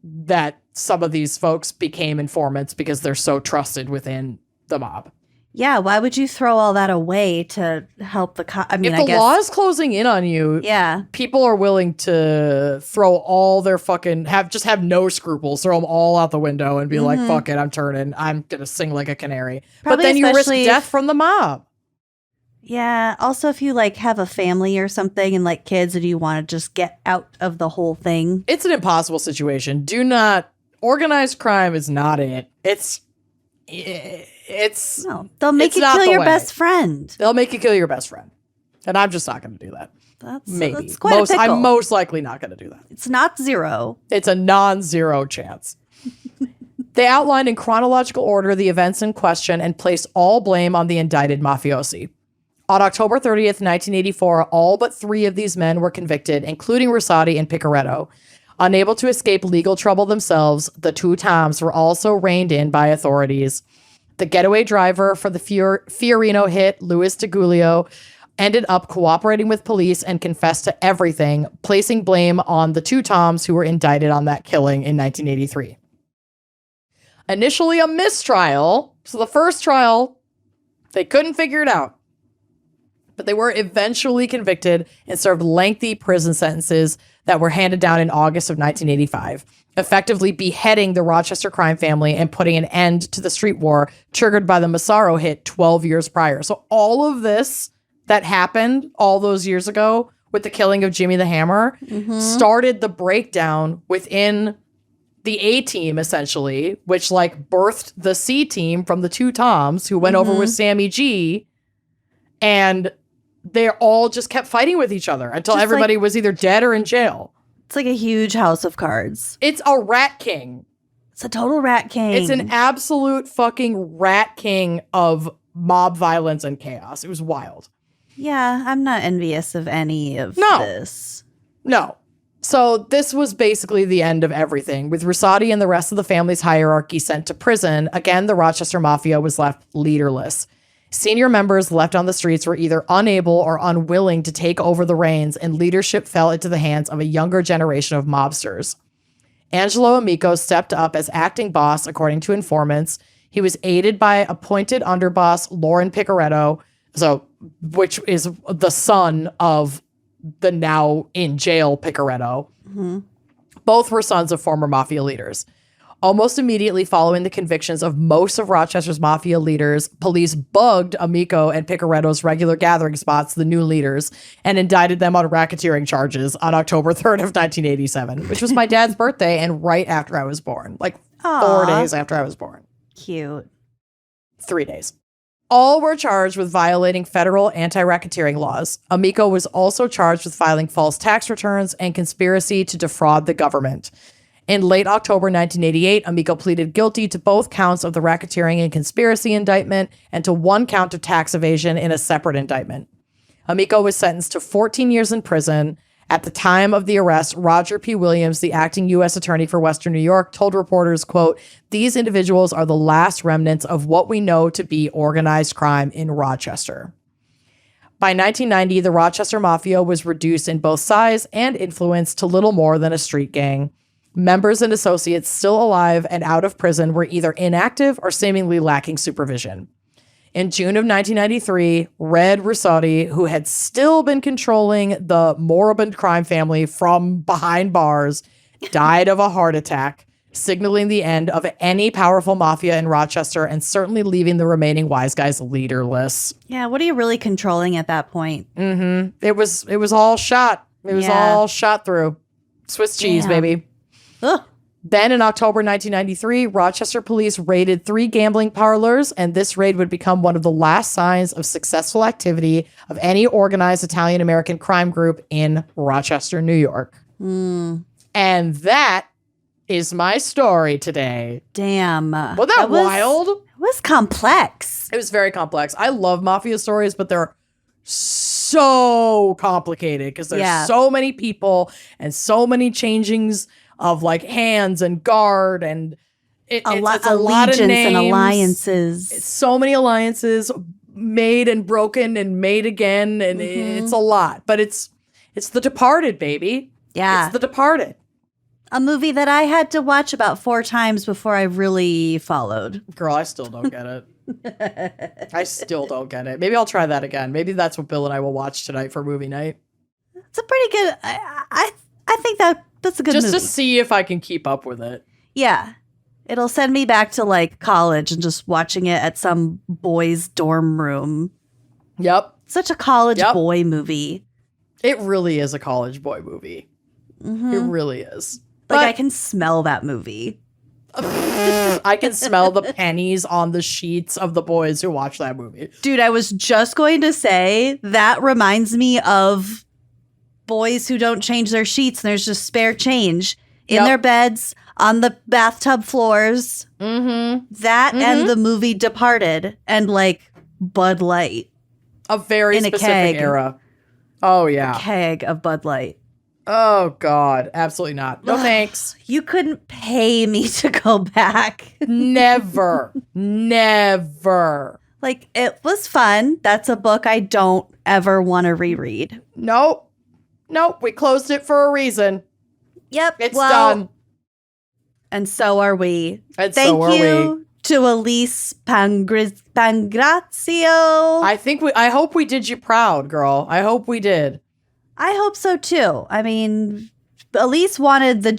that some of these folks became informants because they're so trusted within the mob. Yeah, why would you throw all that away to help the I mean, if the law is closing in on you, yeah, people are willing to throw all their fucking have no scruples, throw them all out the window and be like, fuck it, I'm turning. I'm gonna sing like a canary. Probably, but then you risk death from the mob. Yeah. Also, if you like have a family or something and like kids and you want to just get out of the whole thing. It's an impossible situation. Organized crime is not it. No, they'll make you kill your best friend. They'll make you kill your best friend. And I'm just not going to do that. That's quite a pickle. I'm most likely not going to do that. It's not zero. It's a non-zero chance. They outlined in chronological order the events in question and placed all blame on the indicted mafiosi. On October 30th, 1984, all but 3 of these men were convicted, including Rosati and Picaretto. Unable to escape legal trouble themselves, the 2 Toms were also reined in by authorities. The getaway driver for the Fiorino hit, Luis DeGulio, ended up cooperating with police and confessed to everything, placing blame on the 2 Toms who were indicted on that killing in 1983. Initially a mistrial, so the first trial, they couldn't figure it out. But they were eventually convicted and served lengthy prison sentences that were handed down in August of 1985, effectively beheading the Rochester crime family and putting an end to the street war triggered by the Massaro hit 12 years prior. So all of this that happened all those years ago with the killing of Jimmy the Hammer started the breakdown within the A team, essentially, which like birthed the C team from the 2 Toms who went over with Sammy G, and they all just kept fighting with each other until just everybody was either dead or in jail. It's like a huge house of cards. It's a rat king. It's a total rat king. It's an absolute fucking rat king of mob violence and chaos. It was wild. Yeah, I'm not envious of any of this. No. So this was basically the end of everything. With Rosati and the rest of the family's hierarchy sent to prison, again, the Rochester Mafia was left leaderless. Senior members left on the streets were either unable or unwilling to take over the reins, and leadership fell into the hands of a younger generation of mobsters. Angelo Amico stepped up as acting boss, according to informants. He was aided by appointed underboss Lauren Picaretto, which is the son of the now in jail Picaretto. Both were sons of former mafia leaders. Almost immediately following the convictions of most of Rochester's mafia leaders, police bugged Amico and Picaretto's regular gathering spots, the new leaders, and indicted them on racketeering charges on October 3rd of 1987, which was my dad's birthday and right after I was born. Like 4 days after I was born. Cute. 3 days. All were charged with violating federal anti-racketeering laws. Amico was also charged with filing false tax returns and conspiracy to defraud the government. In late October 1988, Amico pleaded guilty to both counts of the racketeering and conspiracy indictment and to 1 count of tax evasion in a separate indictment. Amico was sentenced to 14 years in prison. At the time of the arrest, Roger P. Williams, the acting U.S. attorney for Western New York, told reporters, quote, "These individuals are the last remnants of what we know to be organized crime in Rochester." By 1990, the Rochester Mafia was reduced in both size and influence to little more than a street gang. Members and associates still alive and out of prison were either inactive or seemingly lacking supervision. In June of 1993, Red Rosati, who had still been controlling the moribund crime family from behind bars, died of a heart attack, signaling the end of any powerful mafia in Rochester and certainly leaving the remaining wise guys leaderless. Yeah, what are you really controlling at that point? It was all shot. It was all shot through. Swiss cheese, baby. Ugh. Then in October 1993, Rochester police raided 3 gambling parlors, and this raid would become one of the last signs of successful activity of any organized Italian-American crime group in Rochester, New York. And that is my story today. Damn. Wasn't that wild? It was complex. It was very complex. I love mafia stories, but they're so complicated because there's so many people and so many changings of like hands and guard and it's a lot of names and alliances. It's so many alliances made and broken and made again, and it's a lot. But it's The Departed, baby. Yeah, it's The Departed. A movie that I had to watch about 4 times before I really followed. Girl, I still don't get it. I still don't get it. Maybe I'll try that again. Maybe that's what Bill and I will watch tonight for movie night. It's a pretty good. I think that's a good Just movie. to see if I can keep up with it. Yeah. It'll send me back to like college and just watching it at some boy's dorm room. Yep. Such a college boy movie. It really is a college boy movie. Mm-hmm. It really is. Like, I can smell that movie. I can smell the pennies on the sheets of the boys who watch that movie. Dude, I was just going to say that reminds me of boys who don't change their sheets and there's just spare change in their beds, on the bathtub floors. Mm-hmm. That and the movie Departed and like Bud Light. A very specific era. Oh, yeah. A keg of Bud Light. Oh, God. Absolutely not. No thanks. You couldn't pay me to go back. Never. Never. Like, it was fun. That's a book I don't ever want to reread. Nope. We closed it for a reason. Yep. It's done. And so are we. And Thank so are you we. to Elise Pangrazio. I hope we did you proud, girl. I hope we did. I hope so too. I mean, Elise wanted the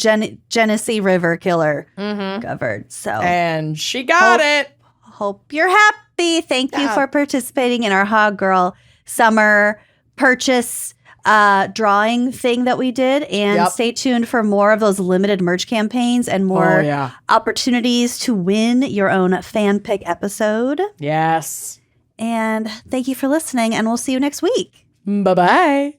Genesee River Killer covered. So And she got it. Hope you're happy. Thank you for participating in our Hog Girl summer purchase drawing thing that we did. And stay tuned for more of those limited merch campaigns and more opportunities to win your own fan pick episode. Yes. And thank you for listening, and we'll see you next week. Bye-bye.